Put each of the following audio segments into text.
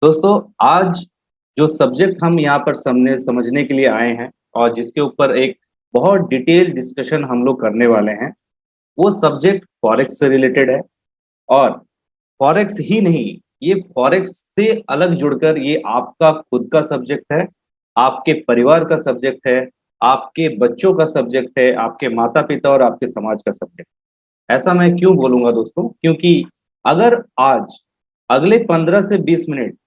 दोस्तों, आज जो सब्जेक्ट हम यहाँ पर समझने के लिए आए हैं और जिसके ऊपर एक बहुत डिटेल डिस्कशन हम लोग करने वाले हैं, वो सब्जेक्ट फॉरेक्स से रिलेटेड है। और फॉरेक्स ही नहीं, ये फॉरेक्स से अलग जुड़कर ये आपका खुद का सब्जेक्ट है, आपके परिवार का सब्जेक्ट है, आपके बच्चों का सब्जेक्ट है, आपके माता पिता और आपके समाज का सब्जेक्ट। ऐसा मैं क्यों बोलूंगा दोस्तों? क्योंकि अगर आज अगले 15 से 20 मिनट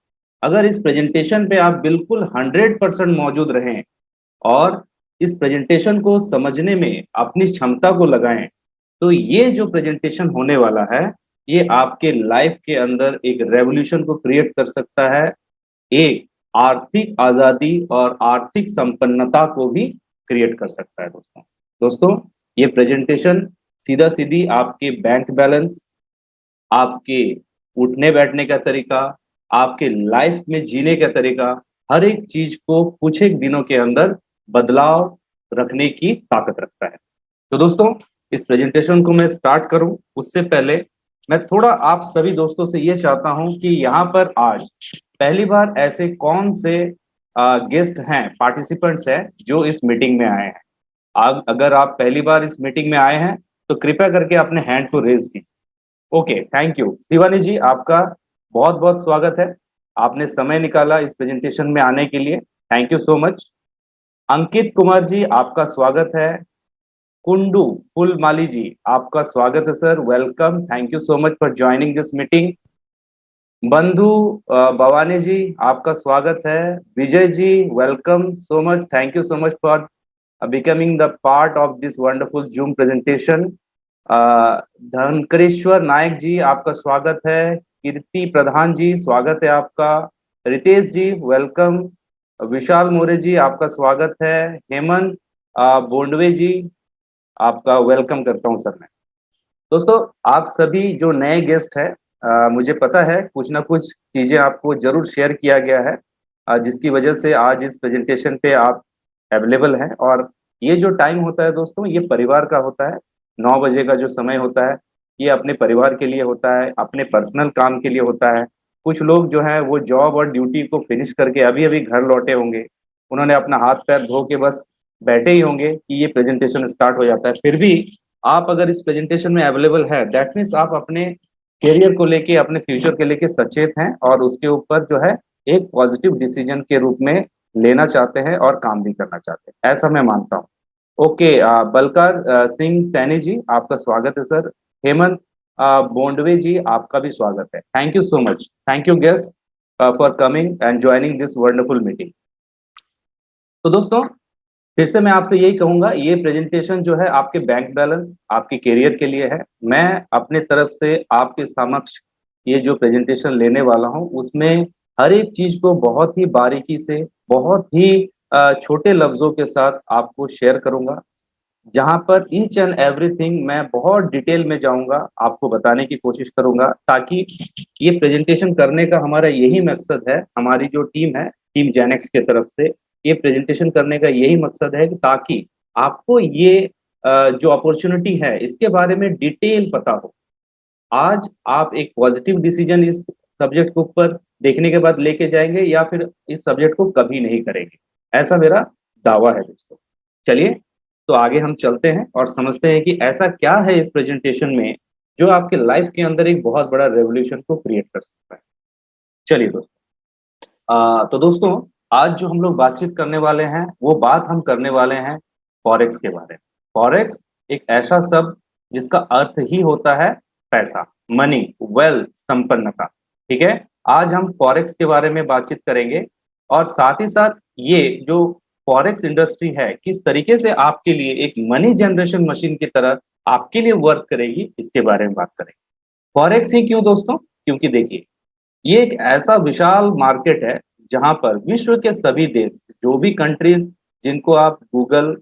अगर इस प्रेजेंटेशन पे आप बिल्कुल 100% मौजूद रहें और इस प्रेजेंटेशन को समझने में अपनी क्षमता को लगाएं, तो ये जो प्रेजेंटेशन होने वाला है, ये आपके लाइफ के अंदर एक रेवोल्यूशन को क्रिएट कर सकता है। एक आर्थिक आजादी और आर्थिक संपन्नता को भी क्रिएट कर सकता है दोस्तों। दोस्तों, ये प्रेजेंटेशन सीधा सीधी आपके बैंक बैलेंस, आपके उठने बैठने का तरीका, आपके लाइफ में जीने का तरीका, हर एक चीज को कुछ एक दिनों के अंदर बदलाव रखने की ताकत रखता है। तो दोस्तों, इस प्रेजेंटेशन को मैं स्टार्ट करूं उससे पहले मैं थोड़ा आप सभी दोस्तों से ये चाहता हूं कि यहाँ पर आज पहली बार ऐसे कौन से गेस्ट हैं, पार्टिसिपेंट्स हैं जो इस मीटिंग में आए हैं। अगर आप पहली बार इस मीटिंग में आए हैं तो कृपया करके अपने हैंड को रेज कीजिए। Okay, thank you. Shivani ji, आपका बहुत बहुत स्वागत है। आपने समय निकाला इस प्रेजेंटेशन में आने के लिए, thank you so much. Ankit Kumar ji, आपका स्वागत है। कुंडू फुलमाली जी, आपका स्वागत है sir, welcome, thank you so much for joining this meeting. Bandhu Bhavani ji, आपका स्वागत है। Vijay ji, welcome so much, thank you so much for becoming the part of this wonderful Zoom presentation. Dhankareshwar Nayak ji, आपका स्वागत है। कीर्ति प्रधान जी, स्वागत है आपका। रितेश जी, वेलकम। विशाल मोरे जी, आपका स्वागत है। हेमंत बोंडवे जी, आपका वेलकम करता हूं सर मैं। दोस्तों, आप सभी जो नए गेस्ट हैं, मुझे पता है कुछ ना कुछ चीजें आपको जरूर शेयर किया गया है, जिसकी वजह से आज इस प्रेजेंटेशन पे आप अवेलेबल हैं। और ये जो टाइम होता है दोस्तों, ये परिवार का होता है। 9 बजे का जो समय होता है, ये अपने परिवार के लिए होता है, अपने पर्सनल काम के लिए होता है। कुछ लोग जो है वो जॉब और ड्यूटी को फिनिश करके अभी अभी घर लौटे होंगे, उन्होंने अपना हाथ पैर धो के बस बैठे ही होंगे कि ये प्रेजेंटेशन स्टार्ट हो जाता है। फिर भी आप अगर इस प्रेजेंटेशन में अवेलेबल है, दैट मीन्स आप अपने करियर को लेके, अपने फ्यूचर के लेके सचेत हैं और उसके ऊपर जो है एक पॉजिटिव डिसीजन के रूप में लेना चाहते हैं और काम भी करना चाहते हैं, ऐसा मैं मानता हूँ। ओके, बलकार सिंह सैनी जी, आपका स्वागत है सर। हेमंत बोंडवे जी, आपका भी स्वागत है। Thank you so much, thank you guessed for coming and joining this wonderful meeting. तो दोस्तों, फिर से मैं आपसे यही कहूंगा, ये प्रेजेंटेशन जो है आपके बैंक बैलेंस, आपके करियर के लिए है। मैं अपने तरफ से आपके समक्ष ये जो प्रेजेंटेशन लेने वाला हूं, उसमें हर एक चीज को बहुत ही बारीकी से, बहुत ही छोटे लफ्जों के साथ आपको शेयर करूंगा, जहां पर ईच एंड एवरीथिंग मैं बहुत डिटेल में जाऊंगा, आपको बताने की कोशिश करूंगा, ताकि ये प्रेजेंटेशन करने का हमारा यही मकसद है। हमारी जो टीम है, टीम जेनेक्स के तरफ से ये प्रेजेंटेशन करने का यही मकसद है कि ताकि आपको ये जो अपॉर्चुनिटी है इसके बारे में डिटेल पता हो। आज आप एक पॉजिटिव डिसीजन इस सब्जेक्ट के ऊपर देखने के बाद लेके जाएंगे या फिर इस सब्जेक्ट को कभी नहीं करेंगे, ऐसा मेरा दावा है दोस्तों। चलिए, तो आगे हम चलते हैं और समझते हैं कि ऐसा क्या है इस प्रेजेंटेशन में जो आपके लाइफ के अंदर एक बहुत बड़ा रेवोल्यूशन को क्रिएट कर सकता है। चलिए दोस्तों, तो दोस्तों, आज जो हम लोग बातचीत करने वाले हैं, वो बात हम करने वाले हैं फॉरेक्स के बारे में। फॉरेक्स एक ऐसा शब्द जिसका अर्थ ही होता है पैसा, मनी, वेल्थ, संपन्नता। ठीक है, आज हम फॉरेक्स के बारे में बातचीत करेंगे और साथ ही साथ ये जो फॉरेक्स इंडस्ट्री है, किस तरीके से आपके लिए एक मनी जनरेशन मशीन की तरह आपके लिए वर्क करेगी, इसके बारे में बात करेंगे। फॉरेक्स ही क्यों दोस्तों? क्योंकि देखिए, ये एक ऐसा विशाल मार्केट है जहां पर विश्व के सभी देश, जो भी कंट्रीज जिनको आप गूगल,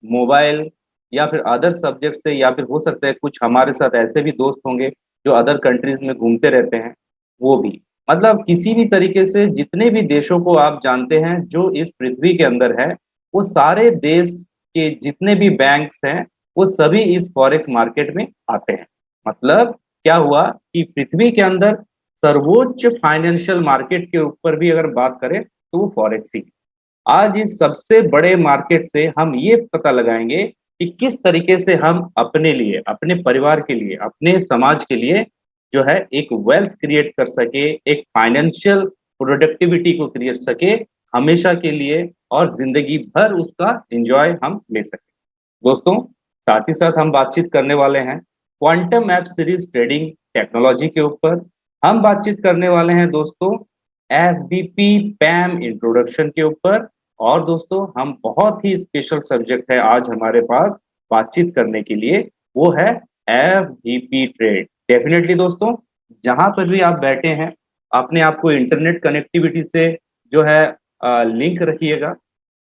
मोबाइल या फिर अदर सब्जेक्ट से, या फिर हो सकता है कुछ हमारे साथ ऐसे भी दोस्त होंगे जो अदर कंट्रीज में घूमते रहते हैं, वो भी, मतलब किसी भी तरीके से जितने भी देशों को आप जानते हैं जो इस पृथ्वी के अंदर है, वो सारे देश के जितने भी बैंक्स हैं, वो सभी इस फॉरेक्स मार्केट में आते हैं। मतलब क्या हुआ कि पृथ्वी के अंदर सर्वोच्च फाइनेंशियल मार्केट के ऊपर भी अगर बात करें तो वो फॉरेक्स ही। आज इस सबसे बड़े मार्केट से हम ये पता लगाएंगे कि किस तरीके से हम अपने लिए, अपने परिवार के लिए, अपने समाज के लिए जो है एक वेल्थ क्रिएट कर सके, एक फाइनेंशियल प्रोडक्टिविटी को क्रिएट सके हमेशा के लिए, और जिंदगी भर उसका एंजॉय हम ले सके। दोस्तों, साथ ही साथ हम बातचीत करने वाले हैं quantum app series trading technology के ऊपर। हम बातचीत करने वाले हैं दोस्तों एफबीपी पैम इंट्रोडक्शन के ऊपर। और दोस्तों, हम बहुत ही स्पेशल सब्जेक्ट है आज हमारे पास बातचीत करने के लिए, वो है एफबीपी ट्रेड। डेफिनेटली दोस्तों, जहां पर भी आप बैठे हैं अपने आप को इंटरनेट कनेक्टिविटी से जो है लिंक रखिएगा।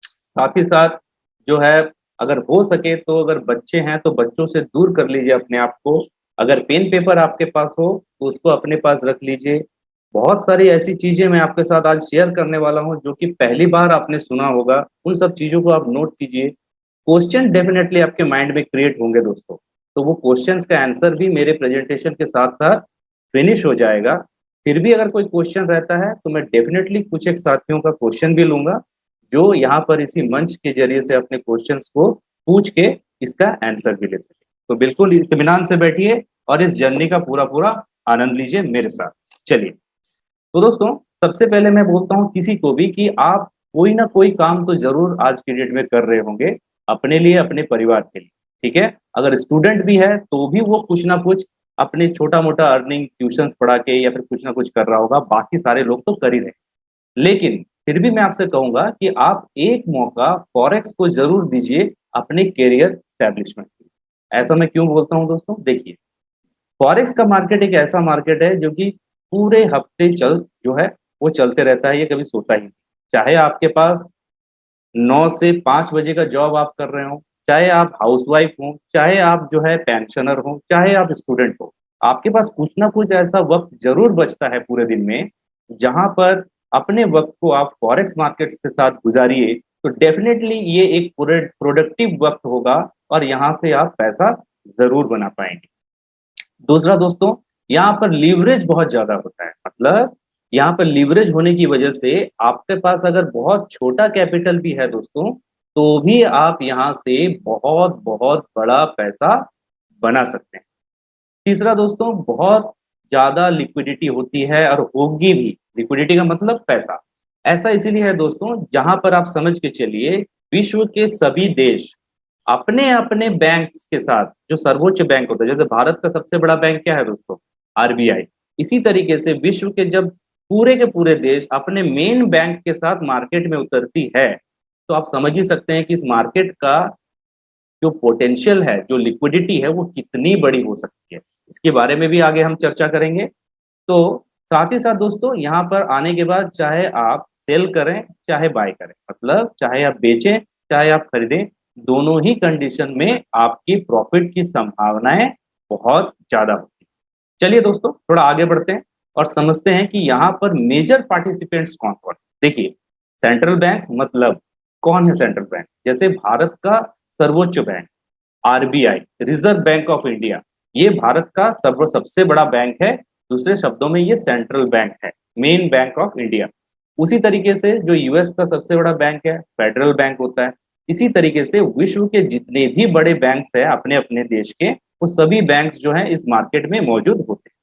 साथ ही साथ जो है, अगर हो सके तो अगर बच्चे हैं तो बच्चों से दूर कर लीजिए अपने आप को। अगर पेन पेपर आपके पास हो तो उसको अपने पास रख लीजिए। बहुत सारी ऐसी चीजें मैं आपके साथ आज शेयर करने वाला हूं जो कि पहली बार आपने सुना होगा। उन सब चीजों को आप नोट कीजिए। क्वेश्चन डेफिनेटली आपके माइंड में क्रिएट होंगे दोस्तों, तो वो क्वेश्चंस का आंसर भी मेरे प्रेजेंटेशन के साथ साथ फिनिश हो जाएगा। फिर भी अगर कोई क्वेश्चन रहता है तो मैं डेफिनेटली कुछ एक साथियों का क्वेश्चन भी लूंगा जो यहाँ पर इसी मंच के जरिए से अपने क्वेश्चंस को पूछ के इसका आंसर भी ले सके। तो बिल्कुल इत्मीनान से बैठिए और इस जर्नी का पूरा पूरा आनंद लीजिए मेरे साथ। चलिए, तो दोस्तों, सबसे पहले मैं बोलता हूँ किसी को भी कि आप कोई ना कोई काम तो जरूर आज की डेट में कर रहे होंगे अपने लिए, अपने परिवार के लिए। ठीक है, अगर स्टूडेंट भी है तो भी वो कुछ ना कुछ अपने छोटा मोटा अर्निंग ट्यूशंस पढ़ा के या फिर कुछ ना कुछ कर रहा होगा। बाकी सारे लोग तो कर ही रहे हैं। लेकिन फिर भी मैं आपसे कहूंगा कि आप एक मौका फॉरेक्स को जरूर दीजिए अपने करियर स्टैब्लिशमेंट के लिए। ऐसा मैं क्यों बोलता हूं दोस्तों? देखिए, फॉरेक्स का मार्केट एक ऐसा मार्केट है जो कि पूरे हफ्ते जो है वो चलते रहता है, ये कभी सोता ही नहीं। चाहे आपके पास 9 से 5 बजे का जॉब आप कर रहे हो, चाहे आप हाउसवाइफ हो, चाहे आप जो है पेंशनर हो, चाहे आप स्टूडेंट हो, आपके पास कुछ ना कुछ ऐसा वक्त जरूर बचता है पूरे दिन में जहां पर अपने वक्त को आप फॉरेक्स मार्केट्स के साथ गुजारिए। तो डेफिनेटली ये एक प्रोडक्टिव वक्त होगा और यहाँ से आप पैसा जरूर बना पाएंगे। दूसरा दोस्तों, यहाँ पर लीवरेज बहुत ज्यादा होता है। मतलब यहाँ पर लीवरेज होने की वजह से आपके पास अगर बहुत छोटा कैपिटल भी है दोस्तों, तो भी आप यहाँ से बहुत बहुत बड़ा पैसा बना सकते हैं। तीसरा दोस्तों, बहुत ज्यादा लिक्विडिटी होती है और होगी भी। लिक्विडिटी का मतलब पैसा। ऐसा इसीलिए है दोस्तों, जहां पर आप समझ के चलिए विश्व के सभी देश अपने अपने बैंक के साथ, जो सर्वोच्च बैंक होता है, जैसे भारत का सबसे बड़ा बैंक क्या है दोस्तों? आरबीआई। इसी तरीके से विश्व के जब पूरे के पूरे देश अपने मेन बैंक के साथ मार्केट में उतरती है, तो आप समझ ही सकते हैं कि इस मार्केट का जो पोटेंशियल है, जो लिक्विडिटी है, वो कितनी बड़ी हो सकती है। इसके बारे में भी आगे हम चर्चा करेंगे। तो साथ ही साथ दोस्तों, यहाँ पर आने के बाद चाहे आप सेल करें चाहे बाय करें, मतलब चाहे आप बेचें चाहे आप खरीदें, दोनों ही कंडीशन में आपकी प्रॉफिट की संभावनाएं बहुत ज्यादा होती है। चलिए दोस्तों, थोड़ा आगे बढ़ते हैं और समझते हैं कि यहाँ पर मेजर पार्टिसिपेंट्स कौन कौन। देखिए, सेंट्रल बैंक मतलब कौन है? सेंट्रल बैंक जैसे भारत का सर्वोच्च bank RBI, reserve bank of India, ये भारत का सबसे बड़ा बैंक है। दूसरे शब्दों में ये सेंट्रल बैंक है, मेन बैंक ऑफ इंडिया। उसी तरीके से जो यूएस का सबसे बड़ा बैंक है फेडरल बैंक होता है। इसी तरीके से विश्व के जितने भी बड़े बैंक्स हैं अपने अपने देश के, वो सभी बैंक्स जो हैं इस मार्केट में मौजूद होते हैं।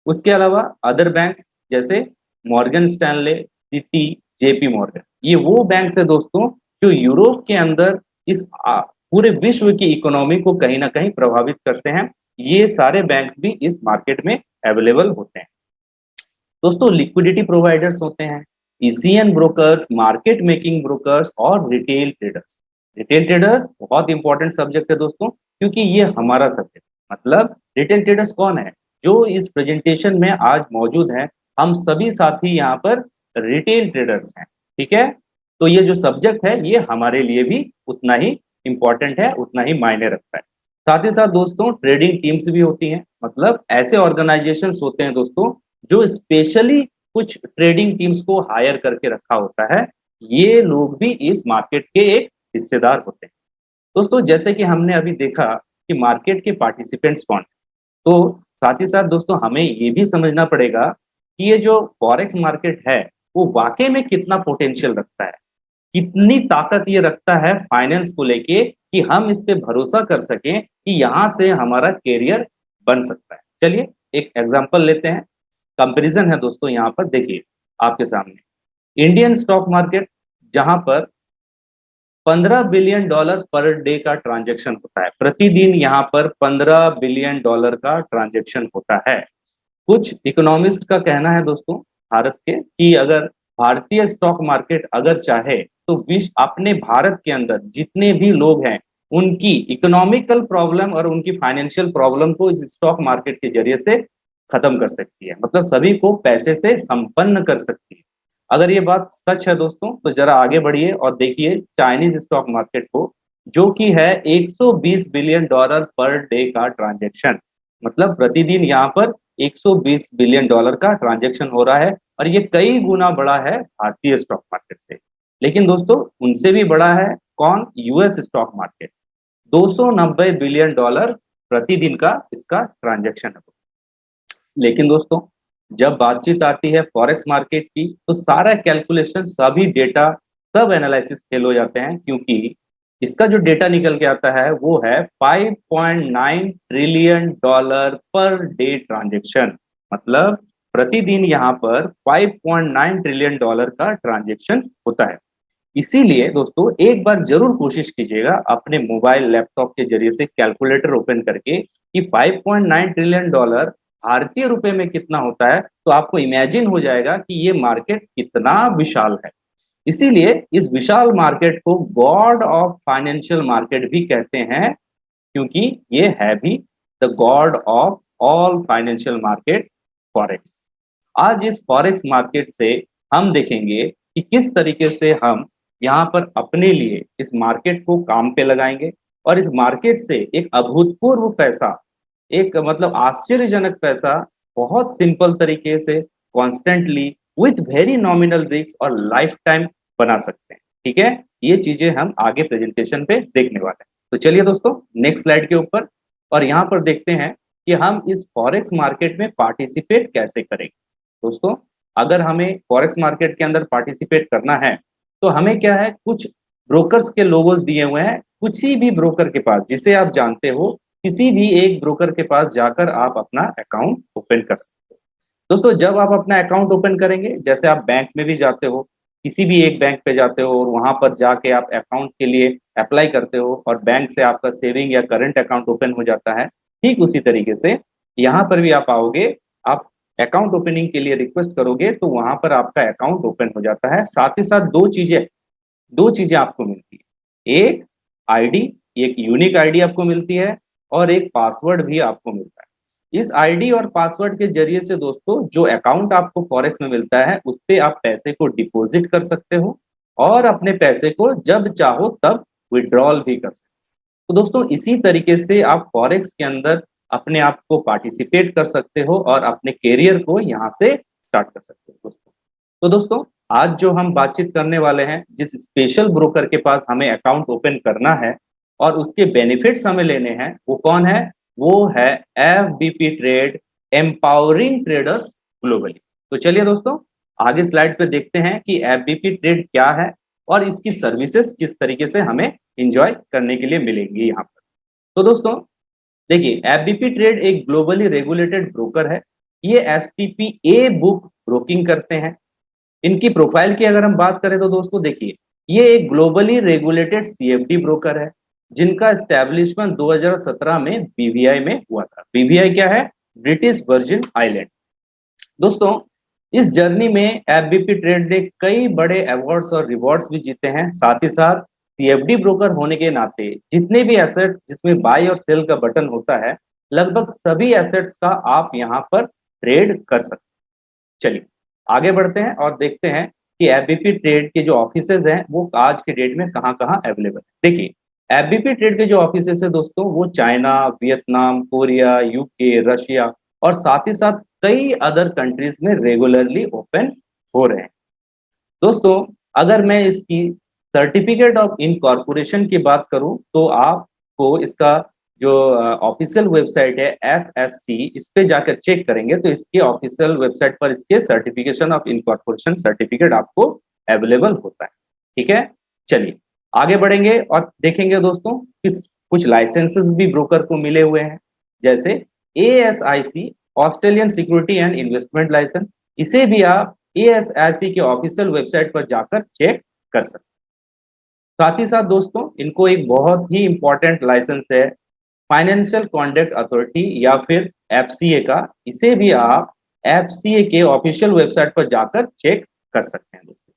उसके अलावा अदर बैंक्स जैसे Morgan Stanley, city, JP Morgan, ये वो बैंक्स है दोस्तों जो यूरोप के अंदर इस पूरे विश्व की इकोनॉमी को कहीं ना कहीं प्रभावित करते हैं। ये सारे बैंक भी इस मार्केट में अवेलेबल होते हैं। दोस्तों, लिक्विडिटी प्रोवाइडर्स होते हैं ECN brokers, market making brokers और रिटेल ट्रेडर्स। रिटेल ट्रेडर्स बहुत इंपॉर्टेंट सब्जेक्ट है दोस्तों, क्योंकि ये हमारा सब्जेक्ट। मतलब रिटेल ट्रेडर्स कौन है? जो इस प्रेजेंटेशन में आज मौजूद है, हम सभी साथी यहाँ पर रिटेल ट्रेडर्स हैं। ठीक है, तो ये जो सब्जेक्ट है ये हमारे लिए भी उतना ही इंपॉर्टेंट है, उतना ही मायने रखता है। साथ ही साथ दोस्तों, ट्रेडिंग टीम्स भी होती हैं। मतलब ऐसे ऑर्गेनाइजेशंस होते हैं दोस्तों जो स्पेशली कुछ ट्रेडिंग टीम्स को हायर करके रखा होता है। ये लोग भी इस मार्केट के एक हिस्सेदार होते हैं। दोस्तों, जैसे कि हमने अभी देखा कि मार्केट के पार्टिसिपेंट्स कौन हैं, तो साथ ही साथ दोस्तों हमें ये भी समझना पड़ेगा कि ये जो फॉरेक्स मार्केट है वो वाकई में कितना पोटेंशियल रखता है, कितनी ताकत ये रखता है फाइनेंस को लेके कि हम इस पे भरोसा कर सकें कि यहाँ से हमारा कैरियर बन सकता है। चलिए एक एग्जांपल लेते हैं, कंपैरिजन है दोस्तों। यहाँ पर देखिए आपके सामने इंडियन स्टॉक मार्केट, जहां पर 15 बिलियन डॉलर पर डे का ट्रांजैक्शन होता है, प्रतिदिन यहाँ पर 15 बिलियन डॉलर का ट्रांजैक्शन होता है। कुछ इकोनॉमिस्ट का कहना है दोस्तों भारत के कि अगर भारतीय स्टॉक मार्केट अगर चाहे तो विश्व अपने भारत के अंदर जितने भी लोग हैं उनकी इकोनॉमिकल प्रॉब्लम और उनकी फाइनेंशियल प्रॉब्लम को इस स्टॉक मार्केट के जरिए से खत्म कर सकती है, मतलब सभी को पैसे से संपन्न कर सकती है। अगर ये बात सच है दोस्तों तो जरा आगे बढ़िए और देखिए चाइनीज स्टॉक मार्केट को, जो कि है 120 बिलियन डॉलर पर डे का ट्रांजैक्शन, मतलब प्रतिदिन यहाँ पर 120 बिलियन डॉलर का ट्रांजैक्शन हो रहा है और ये कई गुना बड़ा है भारतीय स्टॉक मार्केट से। लेकिन दोस्तों उनसे भी बड़ा है कौन? US stock market, 290 billion dollar प्रतिदिन का इसका ट्रांजैक्शन है। लेकिन दोस्तों जब बातचीत आती है फॉरेक्स मार्केट की तो सारा कैलकुलेशन, सभी डेटा, सब एनालिसिस फेल हो जाते हैं, क्योंकि इसका जो डेटा निकल के आता है वो है 5.9 trillion dollar per day transaction, मतलब प्रतिदिन यहाँ पर 5.9 ट्रिलियन डॉलर का ट्रांजैक्शन होता है। इसीलिए दोस्तों एक बार जरूर कोशिश कीजिएगा अपने मोबाइल लैपटॉप के जरिए से कैलकुलेटर ओपन करके कि 5.9 ट्रिलियन डॉलर भारतीय रुपए में कितना होता है, तो आपको इमेजिन हो जाएगा कि ये मार्केट कितना विशाल है। इसीलिए इस विशाल मार्केट को गॉड ऑफ फाइनेंशियल मार्केट भी कहते हैं, क्योंकि ये है भी the God of all financial market, forex. आज इस फॉरेक्स मार्केट से हम देखेंगे कि किस तरीके से हम यहाँ पर अपने लिए इस मार्केट को काम पे लगाएंगे और इस मार्केट से एक अभूतपूर्व पैसा, एक मतलब आश्चर्यजनक पैसा बहुत सिंपल तरीके से constantly with very nominal risk और लाइफ टाइम बना सकते हैं। ठीक है, ये चीजें हम आगे प्रेजेंटेशन पे देखने वाले हैं। तो चलिए दोस्तों नेक्स्ट स्लाइड के ऊपर, और यहाँ पर देखते हैं कि हम इस फॉरेक्स मार्केट में पार्टिसिपेट कैसे करेंगे। दोस्तों अगर हमें फॉरेक्स मार्केट के अंदर पार्टिसिपेट करना है तो हमें क्या है, कुछ ब्रोकर्स के लोगोस दिए हुए हैं, कुछ ही भी ब्रोकर के पास, जिसे आप जानते हो, किसी भी एक ब्रोकर के पास जाकर आप अपना अकाउंट ओपन कर सकते हो। दोस्तों जब आप अपना अकाउंट ओपन करेंगे, जैसे आप बैंक में भी जाते हो, किसी भी एक बैंक पे जाते हो और वहां पर जाके आप अकाउंट के लिए अप्लाई करते हो और बैंक से आपका सेविंग या करंट अकाउंट ओपन हो जाता है, ठीक उसी तरीके से यहाँ पर भी आप आओगे, आप अकाउंट ओपनिंग के लिए रिक्वेस्ट करोगे तो वहां पर आपका अकाउंट ओपन हो जाता है। साथ ही साथ दो चीजें आपको मिलती है, एक आईडी, एक यूनिक आईडी आपको मिलती है और एक पासवर्ड भी आपको मिलता है। इस आईडी और पासवर्ड के जरिए से दोस्तों जो अकाउंट आपको फॉरेक्स में मिलता है उस पे आप पैसे को डिपॉजिट कर सकते हो और अपने पैसे को जब चाहो तब विड्रॉल भी कर सकते हो। तो दोस्तों इसी तरीके से आप फॉरेक्स के अंदर अपने आप को पार्टिसिपेट कर सकते हो और अपने कैरियर को यहाँ से स्टार्ट कर सकते हो दोस्तों। तो दोस्तों आज जो हम बातचीत करने वाले हैं, जिस स्पेशल ब्रोकर के पास हमें अकाउंट ओपन करना है और उसके बेनिफिट्स हमें लेने हैं, वो कौन है? वो है एफबीपी ट्रेड, एम्पावरिंग ट्रेडर्स ग्लोबली। तो चलिए दोस्तों आगे स्लाइड्स पे देखते हैं कि एफबीपी ट्रेड क्या है और इसकी सर्विसेज किस तरीके से हमें एंजॉय करने के लिए मिलेंगी यहाँ पर। तो दोस्तों देखिए एफबीपी ट्रेड एक ग्लोबली रेगुलेटेड ब्रोकर है। ये एसटीपी ए बुक ब्रोकिंग करते हैं। इनकी प्रोफाइल की अगर हम बात करें तो दोस्तों देखिए ये एक ग्लोबली रेगुलेटेड सीएफडी ब्रोकर है जिनका एस्टेब्लिशमेंट 2017 में बीवीआई में हुआ था। बीवीआई क्या है? British virgin island. दोस्तों इस जर्नी में एफबीपी ट्रेड ने कई बड़े अवार्ड्स और रिवॉर्ड्स भी जीते हैं। साथ ही साथ सीएफडी ब्रोकर होने के नाते जितने भी एसेट्स जिसमें बाय और सेल का बटन होता है, लगभग सभी एसेट्स का आप यहाँ पर ट्रेड कर सकते हैं। चलिए आगे बढ़ते हैं और देखते हैं कि एफबीपी ट्रेड के जो ऑफिसेज हैं वो आज के डेट में कहाँ कहाँ अवेलेबल है। देखिए एफबीपी ट्रेड के जो ऑफिसेज है दोस्तों वो China, Vietnam, Korea, UK, Russia और साथ ही साथ कई अदर कंट्रीज में रेगुलरली ओपन हो रहे हैं। दोस्तों अगर मैं इसकी सर्टिफिकेट ऑफ इनकॉर्पोरेशन की बात करूं तो आपको इसका जो ऑफिशियल वेबसाइट है FSC, इस पे जाकर चेक करेंगे तो इसके ऑफिशियल वेबसाइट पर इसके सर्टिफिकेशन ऑफ इनकॉर्पोरेशन सर्टिफिकेट आपको अवेलेबल होता है। ठीक है, चलिए आगे बढ़ेंगे और देखेंगे दोस्तों किस कुछ लाइसेंसेस भी ब्रोकर को मिले हुए हैं, जैसे ASIC Australian security and investment license. इसे भी आप ASIC के ऑफिशियल वेबसाइट पर जाकर चेक कर सकते हैं। साथ ही साथ दोस्तों इनको एक बहुत ही इंपॉर्टेंट लाइसेंस है फाइनेंशियल कॉन्डक्ट अथॉरिटी या फिर FCA का। इसे भी आप FCA के ऑफिशियल वेबसाइट पर जाकर चेक कर सकते हैं दोस्तों।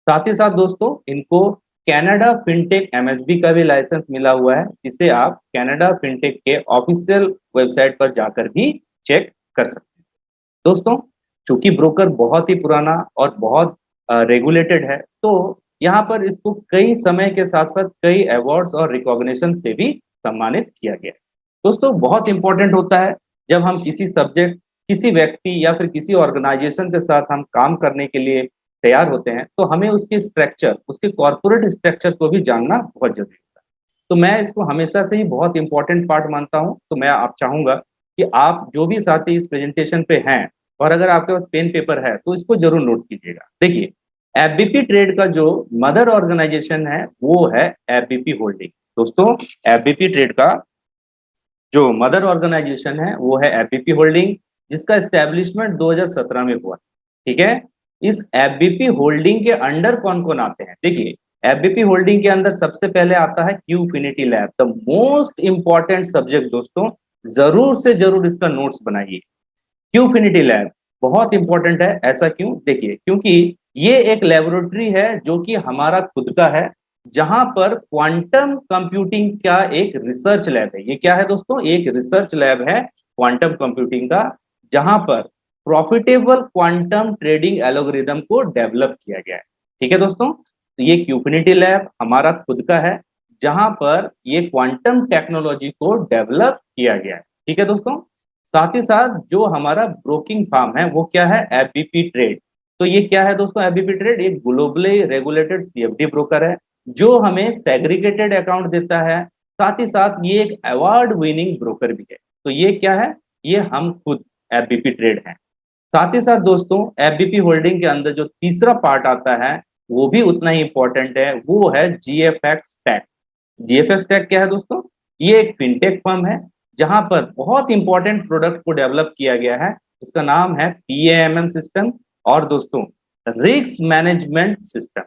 साथ ही साथ दोस्तों इनको कनाडा फिनटेक MSB का भी लाइसेंस मिला हुआ है, जिसे आप कनाडा फिनटेक के ऑफिशियल वेबसाइट पर जाकर भी चेक कर सकते हैं दोस्तों। चूंकि ब्रोकर बहुत ही पुराना और बहुत रेगुलेटेड है, तो यहाँ पर इसको कई समय के साथ साथ कई अवार्ड्स और रिकॉग्निशन से भी सम्मानित किया गया है दोस्तों। बहुत इंपॉर्टेंट होता है जब हम किसी सब्जेक्ट, किसी व्यक्ति या फिर किसी ऑर्गेनाइजेशन के साथ हम काम करने के लिए तैयार होते हैं, तो हमें उसके स्ट्रक्चर, उसके कॉर्पोरेट स्ट्रक्चर को भी जानना बहुत जरूरी होता है। तो मैं इसको हमेशा से ही बहुत इंपॉर्टेंट पार्ट मानता हूं। तो मैं आप चाहूंगा कि आप जो भी साथी इस प्रेजेंटेशन पे हैं, और अगर आपके पास पेन पेपर है तो इसको जरूर नोट कीजिएगा। देखिए, FBP ट्रेड का जो मदर ऑर्गेनाइजेशन है वो है FBP होल्डिंग दोस्तों। FBP ट्रेड का जो मदर ऑर्गेनाइजेशन है वो है FBP होल्डिंग, जिसका एस्टेब्लिशमेंट 2017 में हुआ। ठीक है, इस FBP होल्डिंग के अंडर कौन कौन आते हैं? देखिए, FBP होल्डिंग के अंदर सबसे पहले आता है Qfinity lab, the most important subject दोस्तों, जरूर से जरूर इसका नोट्स बनाइए। क्यूफिनिटी लैब बहुत इंपॉर्टेंट है। ऐसा क्यों? देखिए, क्योंकि ये एक लेबोरेटरी है जो कि हमारा खुद का है, जहां पर क्वांटम कंप्यूटिंग का एक रिसर्च लैब है। ये क्या है दोस्तों? एक रिसर्च लैब है क्वांटम कंप्यूटिंग का, जहां पर प्रॉफिटेबल क्वांटम ट्रेडिंग एल्गोरिदम को डेवलप किया गया है। ठीक है दोस्तों, तो ये क्यूफिनिटी लैब हमारा खुद का है, जहां पर ये क्वांटम टेक्नोलॉजी को डेवलप किया गया है। ठीक है दोस्तों, साथ ही साथ जो हमारा ब्रोकिंग फार्म है वो क्या है? FBP trade. तो ये क्या है दोस्तों? FBP ट्रेड एक ग्लोबली रेगुलेटेड CFD ब्रोकर है जो हमें सेग्रीगेटेड अकाउंट देता है। साथ ही साथ ये एक अवार्ड विनिंग ब्रोकर भी है। तो ये क्या है? ये हम खुद FBP ट्रेड है। साथ ही साथ दोस्तों FBP होल्डिंग के अंदर जो तीसरा पार्ट आता है वो भी उतना ही इंपॉर्टेंट है, वो है GFX टेक। GFX टेक क्या है दोस्तों? ये एक फिनटेक फर्म है जहां पर बहुत इंपॉर्टेंट प्रोडक्ट को डेवलप किया गया है। उसका नाम है PAMM सिस्टम। और दोस्तों risk management system,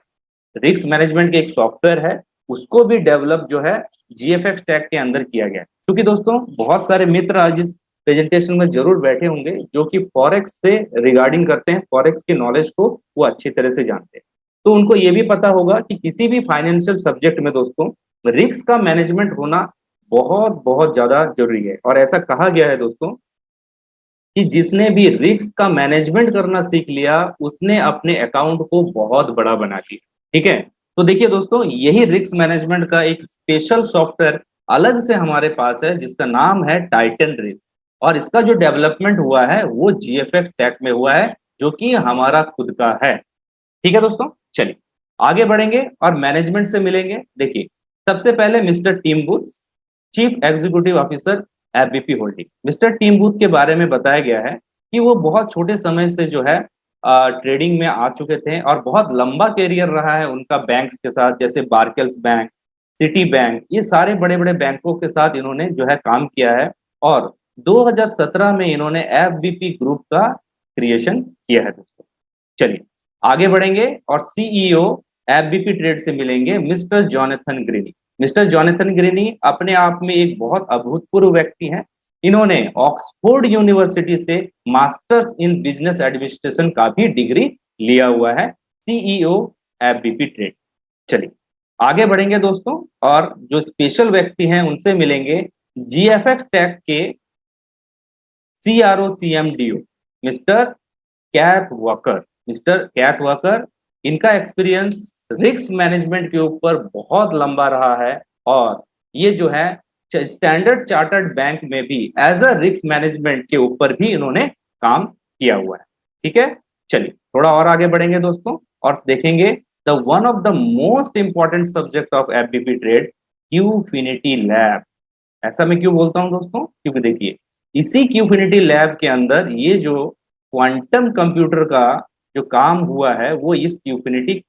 risk management के एक सॉफ्टवेयर है, उसको भी डेवलप जो है GFX टेक के अंदर किया गया है। क्योंकि दोस्तों बहुत सारे मित्र आज इस प्रेजेंटेशन में जरूर बैठे होंगे जो कि फॉरेक्स से रिगार्डिंग करते हैं, फॉरेक्स की नॉलेज को वो अच्छी तरह से जानते हैं। तो उनको ये भी पता होगा कि किसी भी फाइनेंशियल सब्जेक्ट में दोस्तों रिस्क का मैनेजमेंट होना बहुत बहुत ज्यादा जरूरी है। और ऐसा कहा गया है दोस्तों कि जिसने भी रिस्क का मैनेजमेंट करना सीख लिया उसने अपने अकाउंट को बहुत बड़ा बना लिया। ठीक है, तो देखिए दोस्तों यही रिस्क मैनेजमेंट का एक स्पेशल सॉफ्टवेयर अलग से हमारे पास है जिसका नाम है टाइटन रिस्क, और इसका जो डेवलपमेंट हुआ है वो GFX टेक में हुआ है जो कि हमारा खुद का है। ठीक है दोस्तों, चलिए आगे बढ़ेंगे और मैनेजमेंट से मिलेंगे। देखिए, सबसे पहले mister Tim Booth, chief executive officer FBP होल्डिंग। मिस्टर टिम बूथ के बारे में बताया गया है कि वो बहुत छोटे समय से जो है ट्रेडिंग में आ चुके थे और बहुत लंबा कैरियर रहा है उनका बैंक्स के साथ, जैसे बार्कल्स बैंक, सिटी बैंक, ये सारे बड़े बड़े बैंकों के साथ इन्होंने जो है काम किया है। और 2017 में इन्होंने FBP ग्रुप का क्रिएशन किया है दोस्तों। चलिए आगे बढ़ेंगे और CEO FBP ट्रेड से मिलेंगे mister Jonathan Greeney. Mister Jonathan Greeney अपने आप में एक बहुत अभूतपूर्व व्यक्ति हैं। इन्होंने ऑक्सफोर्ड यूनिवर्सिटी से मास्टर्स इन बिजनेस एडमिनिस्ट्रेशन का भी डिग्री लिया हुआ है। CEO FBP trade. चलिए आगे बढ़ेंगे दोस्तों और जो स्पेशल व्यक्ति हैं उनसे मिलेंगे GFX टेक के CRO/CMDO mister Keith Walker. Mister Keith Walker, इनका एक्सपीरियंस रिस्क मैनेजमेंट के ऊपर बहुत लंबा रहा है और ये जो है स्टैंडर्ड चार्टर्ड बैंक में भी एज अ रिस्क मैनेजमेंट के ऊपर भी इन्होंने काम किया हुआ है। ठीक है, चलिए थोड़ा और आगे बढ़ेंगे दोस्तों और देखेंगे the one of the most important subject of FBP trade, Qfinity lab. ऐसा मैं क्यों बोलता हूं दोस्तों, क्योंकि देखिए इसी क्यूफिनिटी लैब के अंदर ये जो क्वांटम कंप्यूटर का जो काम हुआ है वो इस क्यूफिनिटी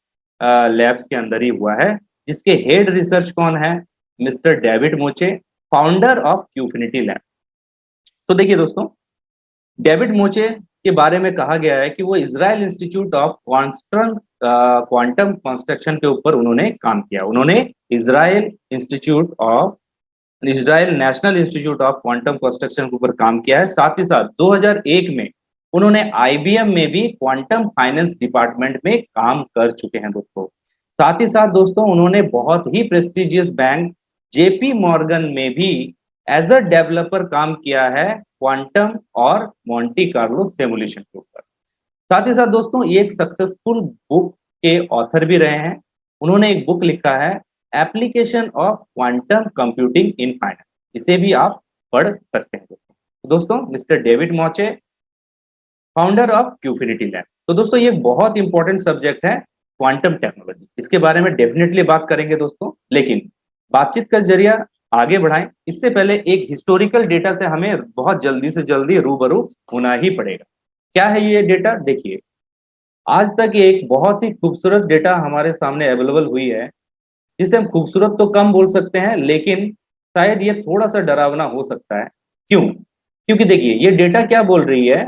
लैब्स के अंदर ही हुआ है, जिसके हेड रिसर्च कौन है, mister David Moche, founder of Qfinity lab. तो देखिए दोस्तों, डेविड मोचे के बारे में कहा गया है कि वो Israel institute of quantum construction के ऊपर उन्होंने काम किया। उन्होंने Israel institute of Israel national institute of quantum construction के ऊपर काम किया है। साथ ही साथ 2001 में उन्होंने आईबीएम में भी क्वांटम फाइनेंस डिपार्टमेंट में काम कर चुके हैं दोस्तों। साथ ही साथ दोस्तों उन्होंने बहुत ही प्रेस्टिजियस बैंक जेपी मॉर्गन में भी एज अ डेवलपर काम किया है क्वांटम और मोंटी कार्लो सिमुलेशन के ऊपर। साथ ही साथ दोस्तों ये एक सक्सेसफुल बुक के ऑथर भी रहे हैं। उन्होंने एक बुक लिखा है application of quantum computing in finance, इसे भी आप पढ़ सकते हैं दोस्तों। Mister David Moche, founder of Qfinity lab. तो दोस्तों ये बहुत इंपॉर्टेंट सब्जेक्ट है क्वांटम टेक्नोलॉजी, इसके बारे में डेफिनेटली बात करेंगे दोस्तों, लेकिन बातचीत का जरिया आगे बढ़ाएं इससे पहले एक हिस्टोरिकल डेटा से हमें बहुत जल्दी से जल्दी रूबरू होना ही पड़ेगा। क्या है ये डेटा, देखिए आज तक एक बहुत ही खूबसूरत डेटा हमारे सामने अवेलेबल हुई है, जिसे हम खूबसूरत तो कम बोल सकते हैं, लेकिन शायद ये थोड़ा सा डरावना हो सकता है। क्यों? क्योंकि देखिए ये डेटा क्या बोल रही है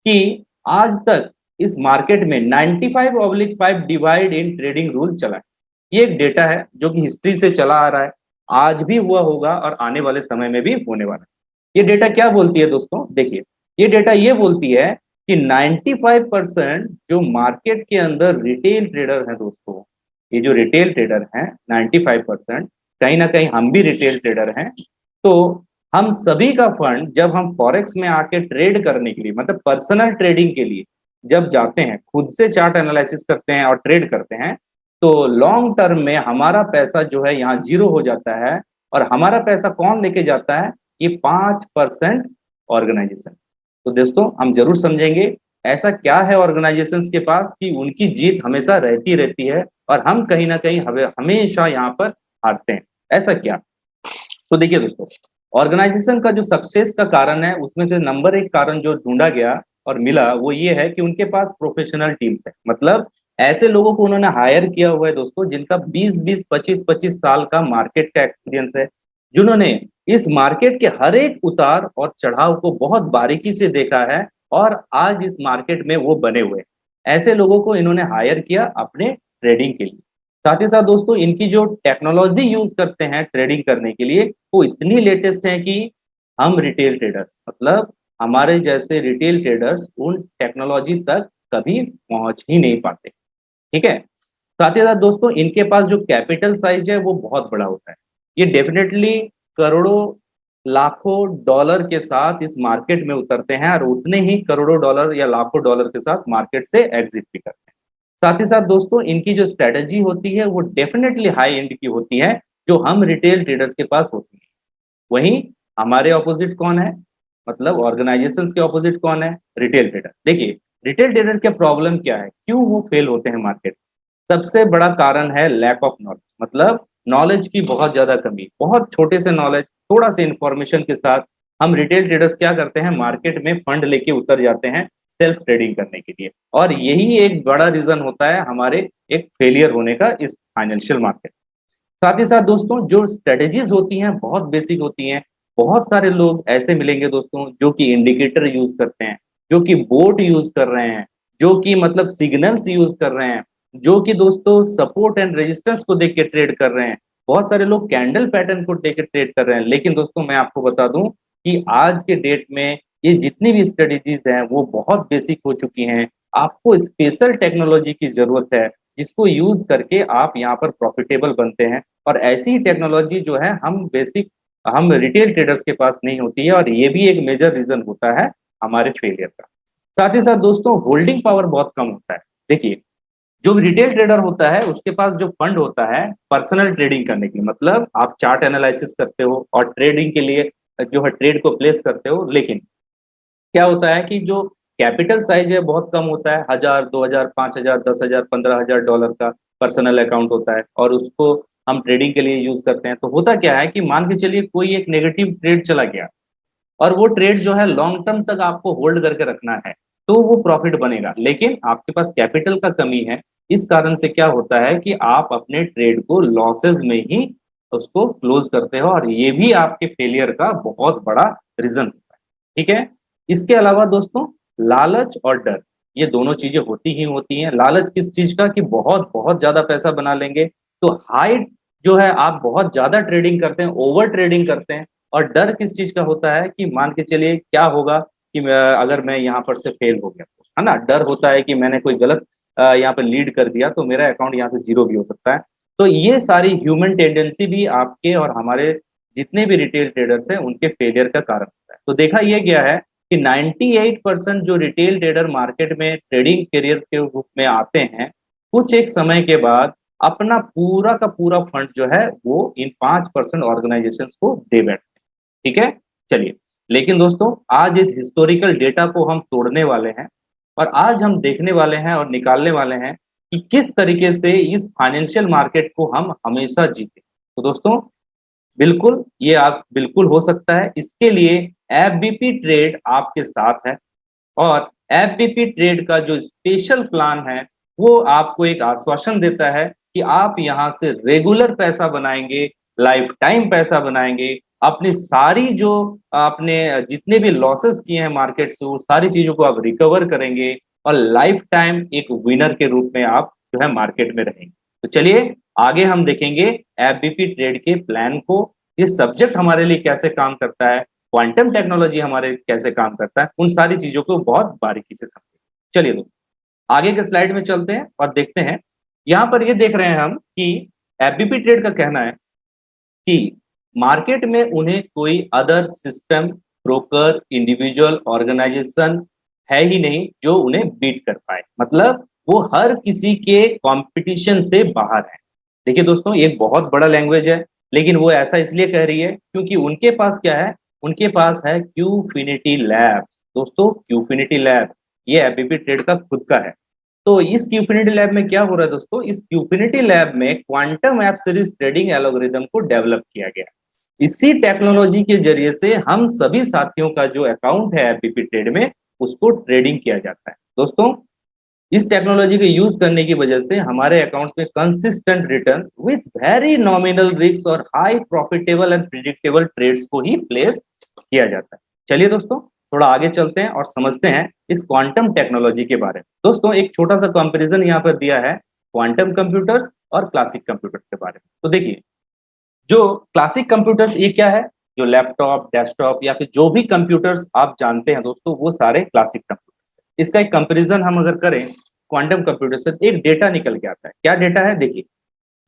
कि आज तक इस मार्केट में 95/5 डिवाइड इन ट्रेडिंग रूल चला है। ये एक डेटा है जो कि हिस्ट्री से चला आ रहा है, आज भी हुआ होगा और आने वाले समय में भी होने वाला है। ये डेटा क्या बोलती है दोस्तों, देखिए ये डेटा ये बोलती है कि 95% जो मार्केट के अंदर रिटेल ट्रेडर हैं दोस्तों, ये जो रिटेल ट्रेडर हैं 95%, कहीं ना कहीं हम भी रिटेल ट्रेडर हैं, तो हम सभी का फंड जब हम फॉरेक्स में आके ट्रेड करने के लिए, मतलब पर्सनल ट्रेडिंग के लिए जब जाते हैं, खुद से चार्ट एनालिसिस करते हैं और ट्रेड करते हैं, तो लॉन्ग टर्म में हमारा पैसा जो है यहाँ जीरो हो जाता है। और हमारा पैसा कौन लेके जाता है, ये 5% ऑर्गेनाइजेशन। तो दोस्तों हम जरूर समझेंगे ऐसा क्या है ऑर्गेनाइजेशंस के पास कि उनकी जीत हमेशा रहती रहती है और हम कहीं ना कहीं हमेशा यहाँ पर हारते हैं, ऐसा क्या। तो देखिए दोस्तों, ऑर्गेनाइजेशन का जो सक्सेस का कारण है उसमें से नंबर एक कारण जो ढूंढा गया और मिला वो ये है कि उनके पास प्रोफेशनल टीम्स है। मतलब ऐसे लोगों को उन्होंने हायर किया हुआ है दोस्तों, जिनका 20-20, 25-25 साल का मार्केट का एक्सपीरियंस है, जिन्होंने इस मार्केट के हर एक उतार और चढ़ाव को बहुत बारीकी से देखा है और आज इस मार्केट में वो बने हुए। ऐसे लोगों को इन्होंने हायर किया अपने ट्रेडिंग के लिए। साथ ही साथ दोस्तों इनकी जो टेक्नोलॉजी यूज करते हैं ट्रेडिंग करने के लिए वो इतनी लेटेस्ट है कि हम रिटेल ट्रेडर्स, मतलब हमारे जैसे रिटेल ट्रेडर्स उन टेक्नोलॉजी तक कभी पहुंच ही नहीं पाते। ठीक है। साथ ही साथ दोस्तों इनके पास जो कैपिटल साइज है वो बहुत बड़ा होता है। ये डेफिनेटली करोड़ों लाखों डॉलर के साथ इस मार्केट में उतरते हैं और उतने ही करोड़ों डॉलर या लाखों डॉलर के साथ मार्केट से एग्जिट भी करते हैं। साथ ही साथ दोस्तों इनकी जो स्ट्रेटजी होती है वो डेफिनेटली हाई एंड की होती है, जो हम रिटेल ट्रेडर्स के पास होती है। वहीं हमारे ऑपोजिट कौन है, मतलब ऑर्गेनाइजेशंस के ऑपोजिट कौन है, रिटेल ट्रेडर। देखिए रिटेल ट्रेडर के प्रॉब्लम क्या है, क्यों वो फेल होते हैं मार्केट। सबसे बड़ा कारण है लैक ऑफ नॉलेज, मतलब नॉलेज की बहुत ज्यादा कमी। बहुत छोटे से नॉलेज, थोड़ा से इंफॉर्मेशन के साथ हम रिटेल ट्रेडर्स क्या करते हैं, मार्केट में फंड लेके उतर जाते हैं सेल्फ ट्रेडिंग करने के लिए। और यही एक बड़ा रीजन होता है हमारे एक फेलियर होने का इस फाइनेंशियल मार्केट। साथ ही साथ दोस्तों जो स्ट्रेटेजीज होती हैं बहुत बेसिक होती हैं। बहुत सारे लोग ऐसे मिलेंगे दोस्तों जो कि इंडिकेटर यूज करते हैं, जो कि बोट यूज कर रहे हैं, जो कि मतलब सिग्नल्स यूज कर रहे हैं, जो कि दोस्तों सपोर्ट एंड रेजिस्टेंस को देख के ट्रेड कर रहे हैं। बहुत सारे लोग कैंडल पैटर्न को देख के ट्रेड कर रहे हैं। लेकिन दोस्तों मैं आपको बता दूं कि आज के डेट में ये जितनी भी स्ट्रेटेजीज हैं वो बहुत बेसिक हो चुकी हैं। आपको स्पेशल टेक्नोलॉजी की जरूरत है जिसको यूज करके आप यहाँ पर प्रॉफिटेबल बनते हैं। और ऐसी टेक्नोलॉजी जो है हम रिटेल ट्रेडर्स के पास नहीं होती है, और ये भी एक मेजर रीजन होता है हमारे फेलियर का। साथ ही साथ दोस्तों होल्डिंग पावर बहुत कम होता है। देखिए जो रिटेल ट्रेडर होता है उसके पास जो फंड होता है पर्सनल ट्रेडिंग करने के लिए, मतलब आप चार्ट एनालिसिस करते हो और ट्रेडिंग के लिए जो है ट्रेड को प्लेस करते हो। लेकिन क्या होता है कि जो कैपिटल साइज है बहुत कम होता है, 1000, 2000, 5000, 10,000, 15,000 डॉलर का पर्सनल अकाउंट होता है, और उसको हम ट्रेडिंग के लिए यूज करते हैं। तो होता क्या है कि मान के चलिए कोई एक नेगेटिव ट्रेड चला गया और वो ट्रेड जो है लॉन्ग टर्म तक आपको होल्ड करके रखना है, तो वो प्रॉफिट बनेगा, लेकिन आपके पास कैपिटल का कमी है। इस कारण से क्या होता है कि आप अपने ट्रेड को लॉसेस में ही उसको क्लोज करते हो, और ये भी आपके फेलियर का बहुत बड़ा रीजन होता है। ठीक है। इसके अलावा दोस्तों, लालच और डर, ये दोनों चीजें होती ही होती हैं। लालच किस चीज का, कि बहुत बहुत ज्यादा पैसा बना लेंगे, तो हाई जो है आप बहुत ज्यादा ट्रेडिंग करते हैं, ओवर ट्रेडिंग करते हैं। और डर किस चीज का होता है, कि मान के चलिए क्या होगा कि अगर मैं यहाँ पर से फेल हो गया, है ना, डर होता है कि मैंने कोई गलत यहाँ पर लीड कर दिया तो मेरा अकाउंट यहाँ से जीरो भी हो सकता है। तो ये सारी ह्यूमन टेंडेंसी भी आपके और हमारे जितने भी रिटेल ट्रेडर्स हैं उनके फेलियर का कारण होता है। तो देखा यह गया है कि 98% जो रिटेल ट्रेडर मार्केट में ट्रेडिंग करियर के रूप में आते हैं, कुछ एक समय के बाद अपना पूरा का पूरा फंड जो है वो इन 5% ऑर्गेनाइजेशन को दे बैठते हैं। ठीक है। चलिए, लेकिन दोस्तों आज इस हिस्टोरिकल डेटा को हम तोड़ने वाले हैं, और आज हम देखने वाले हैं और निकालने वाले हैं कि किस तरीके से इस फाइनेंशियल मार्केट को हम हमेशा जीते। तो दोस्तों, बिल्कुल ये आप बिल्कुल हो सकता है। इसके लिए एफबीपी ट्रेड आपके साथ है, और एफबीपी ट्रेड का जो स्पेशल प्लान है वो आपको एक आश्वासन देता है कि आप यहां से रेगुलर पैसा बनाएंगे, लाइफ टाइम पैसा बनाएंगे, अपनी सारी जो आपने जितने भी लॉसेस किए हैं मार्केट से वो सारी चीजों को आप रिकवर करेंगे, और लाइफ टाइम एक विनर के रूप में आप जो है मार्केट में रहेंगे। तो चलिए आगे हम देखेंगे एफबीपी ट्रेड के प्लान को, ये सब्जेक्ट हमारे लिए कैसे काम करता है, क्वांटम टेक्नोलॉजी हमारे कैसे काम करता है, उन सारी चीजों को बहुत बारीकी से समझें। चलिए दोस्तों, आगे के स्लाइड में चलते हैं और देखते हैं। यहां पर ये देख रहे हैं हम कि एफबीपी ट्रेड का कहना है कि मार्केट में उन्हें कोई other system, broker, individual, organisation है ही नहीं जो उन्हें बीट कर पाए। मतलब वो हर किसी के कंपटीशन से बाहर है। देखिए दोस्तों, एक बहुत बड़ा लैंग्वेज है, लेकिन वो ऐसा इसलिए कह रही है क्योंकि उनके पास क्या है, उनके पास है क्यूफिनिटी लैब। दोस्तों, क्यूफिनिटी लैब ये एफबीपी ट्रेड का खुद का है। तो इस क्यूफिनिटी लैब में क्या हो रहा है दोस्तों, इस क्यूफिनिटी लैब में quantum app series trading algorithm को डेवलप किया गया। इसी टेक्नोलॉजी के जरिए से हम सभी साथियों का जो अकाउंट है एफबीपी ट्रेड में उसको ट्रेडिंग किया जाता है। दोस्तों, इस टेक्नोलॉजी के यूज करने की वजह से हमारे अकाउंट्स में consistent returns with very nominal risk और high profitable and predictable trades को ही प्लेस किया जाता है। चलिए दोस्तों, थोड़ा आगे चलते हैं और समझते हैं इस क्वांटम टेक्नोलॉजी के बारे में। दोस्तों, एक छोटा सा कंपैरिजन यहाँ पर दिया है क्वांटम कंप्यूटर्स और क्लासिक कंप्यूटर्स के बारे में। तो देखिए, जो क्लासिक कंप्यूटर्स ये क्या है, जो लैपटॉप, डेस्कटॉप या फिर जो भी कंप्यूटर्स आप जानते हैं दोस्तों, वो सारे क्लासिक कंप्यूटर्स। इसका एक कंपैरिजन हम अगर करें क्वांटम कंप्यूटर से, एक डेटा निकल के आता है। क्या डेटा है, देखिए,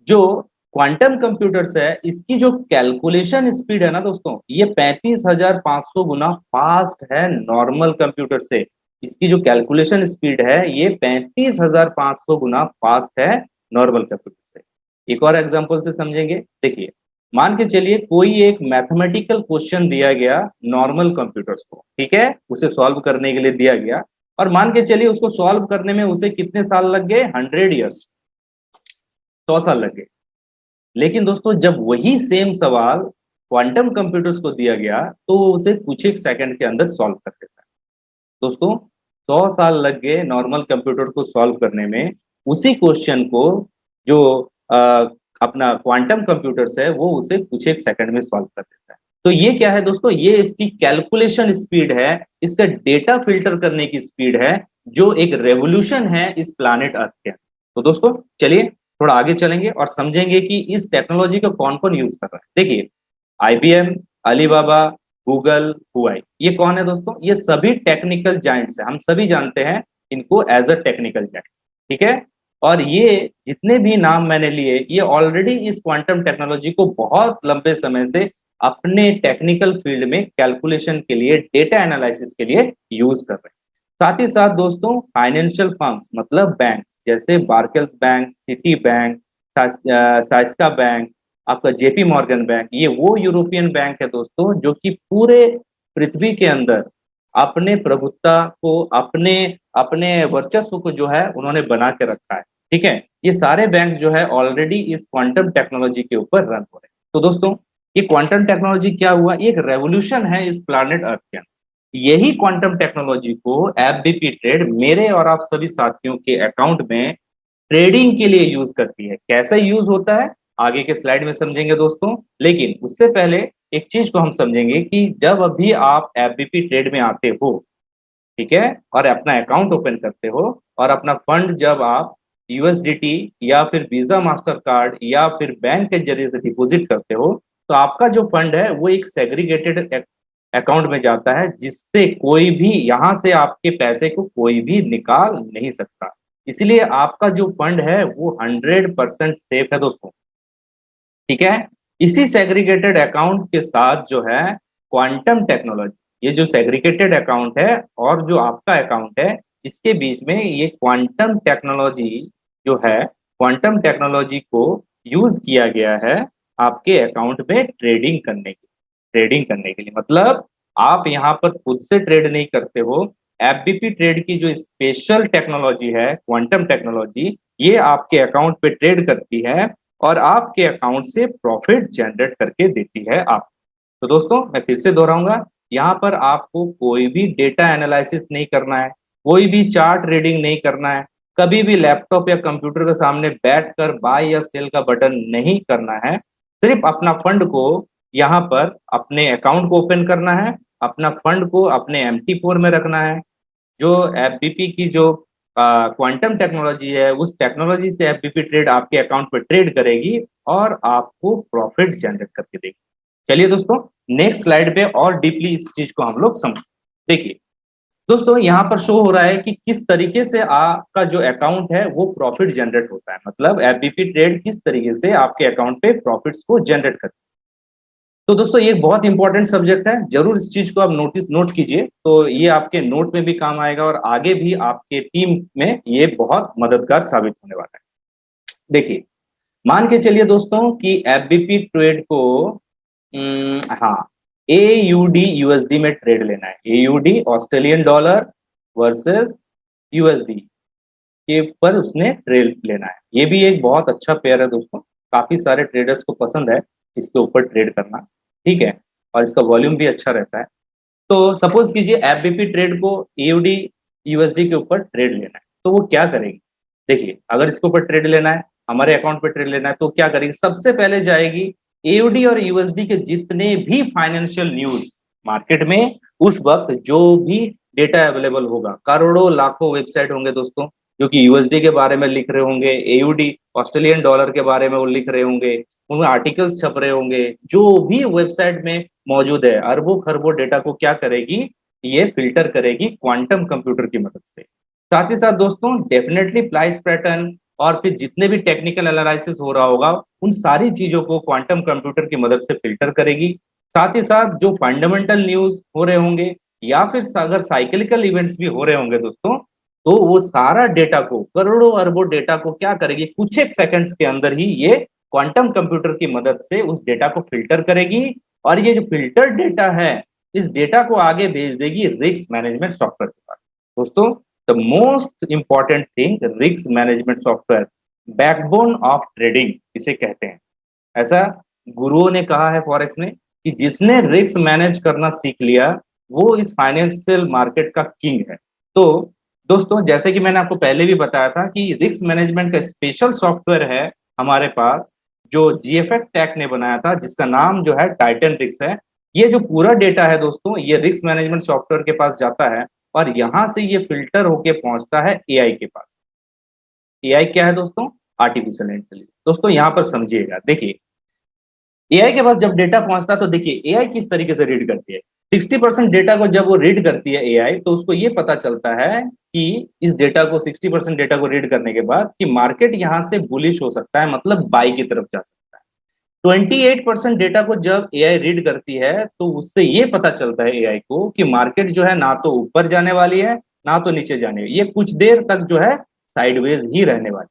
जो क्वांटम कंप्यूटर्स है इसकी जो कैलकुलेशन स्पीड है ना दोस्तों, ये 35,500 गुना फास्ट है नॉर्मल कंप्यूटर से। इसकी जो कैलकुलेशन स्पीड है ये 35,500 गुना फास्ट है नॉर्मल कंप्यूटर से। एक और एग्जांपल से समझेंगे। देखिए, मान के चलिए कोई एक मैथमेटिकल क्वेश्चन दिया गया नॉर्मल कंप्यूटर्स को, ठीक है, उसे सॉल्व करने के लिए दिया गया, और मान के चलिए उसको सॉल्व करने में उसे कितने साल लग गए, 100 ईयर्स, 100 साल लग गए। लेकिन दोस्तों, जब वही सेम सवाल क्वांटम कंप्यूटर्स को दिया गया तो वो उसे कुछ एक सेकंड के अंदर सॉल्व कर देता है। दोस्तों, 100 साल लग गए नॉर्मल कंप्यूटर को सॉल्व करने में, उसी क्वेश्चन को जो अपना क्वांटम कंप्यूटर्स है वो उसे कुछ एक सेकंड में सॉल्व कर देता है। तो ये क्या है दोस्तों, ये इसकी कैलकुलेशन स्पीड है, इसका डेटा फिल्टर करने की स्पीड है, जो एक रेवोल्यूशन है इस प्लानेट अर्थ के। तो दोस्तों, चलिए थोड़ा आगे चलेंगे और समझेंगे कि इस टेक्नोलॉजी को कौन कौन यूज कर रहा है। देखिए, आईबीएम, अलीबाबा, गूगल, हुआई, ये कौन है दोस्तों, ये सभी टेक्निकल जाइंट्स हैं। हम सभी जानते हैं इनको एज अ टेक्निकल जाइंट। ठीक है। और ये जितने भी नाम मैंने लिए, ये ऑलरेडी इस क्वांटम टेक्नोलॉजी को बहुत लंबे समय से अपने टेक्निकल फील्ड में कैलकुलेशन के लिए, डेटा एनालिसिस के लिए यूज कर रहे हैं। साथ ही साथ दोस्तों, फाइनेंशियल फर्म्स मतलब बैंक, जैसे बार्कलेस बैंक, सिटी बैंक, साइस्का बैंक, आपका जेपी मॉर्गन बैंक, ये वो यूरोपियन बैंक है दोस्तों जो कि पूरे पृथ्वी के अंदर अपने प्रभुत्ता को, अपने अपने वर्चस्व को जो है उन्होंने बना के रखा है। ठीक है। ये सारे बैंक जो है ऑलरेडी इस क्वांटम टेक्नोलॉजी के ऊपर रन हो रहे हैं। तो दोस्तों ये क्वांटम टेक्नोलॉजी क्या हुआ, ये एक रेवोल्यूशन है इस प्लानेट अर्थ के अंदर। यही क्वांटम टेक्नोलॉजी को एफबीपी ट्रेड मेरे और आप सभी साथियों के अकाउंट में ट्रेडिंग के लिए यूज करती है। कैसे यूज होता है आगे के स्लाइड में समझेंगे दोस्तों, लेकिन उससे पहले एक चीज को हम समझेंगे कि जब अभी आप एफबीपी ट्रेड में आते हो, ठीक है, और अपना अकाउंट ओपन करते हो और अपना फंड जब आप यूएसडीटी या फिर वीजा मास्टर कार्ड या फिर बैंक के जरिए से डिपॉजिट करते हो, तो आपका जो फंड है वो एक सेग्रीगेटेड अकाउंट में जाता है, जिससे कोई भी यहां से आपके पैसे को कोई भी निकाल नहीं सकता। इसलिए आपका जो फंड है वो 100% सेफ है दोस्तों। ठीक है। इसी सेग्रीगेटेड अकाउंट के साथ जो है क्वांटम टेक्नोलॉजी, ये जो सेग्रीगेटेड अकाउंट है और जो आपका अकाउंट है, इसके बीच में ये क्वांटम टेक्नोलॉजी जो है, क्वांटम टेक्नोलॉजी को यूज किया गया है आपके अकाउंट में ट्रेडिंग करने के लिए। मतलब आप यहाँ पर खुद से ट्रेड नहीं करते हो, एफबीपी ट्रेड की जो स्पेशल टेक्नोलॉजी है क्वांटम टेक्नोलॉजी, ये आपके अकाउंट पे ट्रेड करती है और आपके अकाउंट से प्रॉफिट जनरेट करके देती है आप। तो दोस्तों मैं फिर से दोहराऊंगा, यहाँ पर आपको कोई भी डेटा एनालिसिस नहीं करना है, कोई भी चार्ट रीडिंग नहीं करना है, कभी भी लैपटॉप या कंप्यूटर के सामने बैठकर बाय या सेल का बटन नहीं करना है। सिर्फ अपना फंड को यहाँ पर अपने अकाउंट को ओपन करना है, अपना फंड को अपने MT4 में रखना है। जो एफबीपी की जो क्वांटम टेक्नोलॉजी है, उस टेक्नोलॉजी से एफबीपी ट्रेड आपके अकाउंट पर ट्रेड करेगी और आपको प्रॉफिट जनरेट करके देगी। चलिए दोस्तों नेक्स्ट स्लाइड पे और डीपली इस चीज को हम लोग समझ। देखिए दोस्तों यहाँ पर शो हो रहा है कि किस तरीके से आपका जो अकाउंट है वो प्रॉफिट जनरेट होता है, मतलब एफबीपी ट्रेड किस तरीके से आपके अकाउंट पे प्रॉफिट्स को जनरेट करती है। तो दोस्तों ये बहुत इंपॉर्टेंट सब्जेक्ट है, जरूर इस चीज को आप नोट कीजिए, तो ये आपके नोट में भी काम आएगा और आगे भी आपके टीम में ये बहुत मददगार साबित होने वाला है। देखिए मान के चलिए दोस्तों कि एफबीपी ट्रेड को हाँ AUD USD में ट्रेड लेना है। AUD Australian dollar versus USD के ऊपर उसने ट्रेड लेना है। ये भी एक बहुत अच्छा पेयर है दोस्तों, काफी सारे ट्रेडर्स को पसंद है इसके ऊपर ट्रेड करना, ठीक है, और इसका वॉल्यूम भी अच्छा रहता है। तो सपोज कीजिए एफबीपी ट्रेड को AUD USD के ऊपर ट्रेड लेना है, तो वो क्या करेगी। देखिए अगर इसके ऊपर ट्रेड लेना है, हमारे अकाउंट पे ट्रेड लेना है, तो क्या करेगी, सबसे पहले जाएगी AUD और USD के जितने भी फाइनेंशियल न्यूज मार्केट में उस वक्त जो भी डेटा अवेलेबल होगा, करोड़ों लाखों वेबसाइट होंगे दोस्तों जो कि USD के बारे में लिख रहे होंगे, AUD ऑस्ट्रेलियन डॉलर के बारे में वो लिख रहे होंगे, उनमें आर्टिकल्स छप रहे होंगे, जो भी वेबसाइट में मौजूद है, अरबों खरबों डेटा को क्या करेगी, ये फिल्टर करेगी क्वांटम कंप्यूटर की मदद से। साथ ही साथ दोस्तों डेफिनेटली प्राइस पैटर्न और फिर जितने भी टेक्निकल एनालिसिस हो रहा होगा, उन सारी चीजों को क्वांटम कंप्यूटर की मदद से फिल्टर करेगी। साथ ही साथ जो फंडामेंटल न्यूज हो रहे होंगे या फिर अगर साइक्लिकल इवेंट्स भी हो रहे होंगे दोस्तों, तो वो सारा डेटा को, करोड़ों अरबों डेटा को क्या करेगी, कुछ एक सेकंड्स के अंदर ही ये क्वांटम कंप्यूटर की मदद से उस डेटा को फिल्टर करेगी और ये जो फिल्टर डेटा है इस डेटा को आगे भेज देगी रिस्क मैनेजमेंट सॉफ्टवेयर के पास। दोस्तों the most important thing, risk management software, backbone of trading इसे कहते हैं। ऐसा गुरुओं ने कहा है फॉरेक्स में कि जिसने रिस्क मैनेज करना सीख लिया वो इस फाइनेंशियल मार्केट का किंग है। तो दोस्तों जैसे कि मैंने आपको पहले भी बताया था कि रिस्क मैनेजमेंट का स्पेशल सॉफ्टवेयर है हमारे पास, जो GFX टेक ने बनाया था, जिसका नाम जो है टाइटन रिस्क है। ये जो पूरा डेटा है दोस्तों, ये रिस्क मैनेजमेंट सॉफ्टवेयर के पास जाता है और यहां से ये फिल्टर होके पहुंचता है AI के पास। AI क्या है दोस्तों, आर्टिफिशियल इंटेलिजेंस। दोस्तों यहाँ पर समझिएगा, देखिए AI के पास जब डेटा पहुंचता है तो देखिए AI किस तरीके से रीड करती है। 60% डेटा को जब वो रीड करती है AI, तो उसको ये पता चलता है कि इस डेटा को 60% डेटा को रीड करने के बाद कि मार्केट यहाँ से बुलिश हो सकता है, मतलब बाई की तरफ जा सकता है। 28% डेटा को जब AI रीड करती है तो उससे ये पता चलता है AI को कि मार्केट जो है ना तो ऊपर जाने वाली है ना तो नीचे जाने वाली, ये कुछ देर तक जो है साइडवेज ही रहने वाली।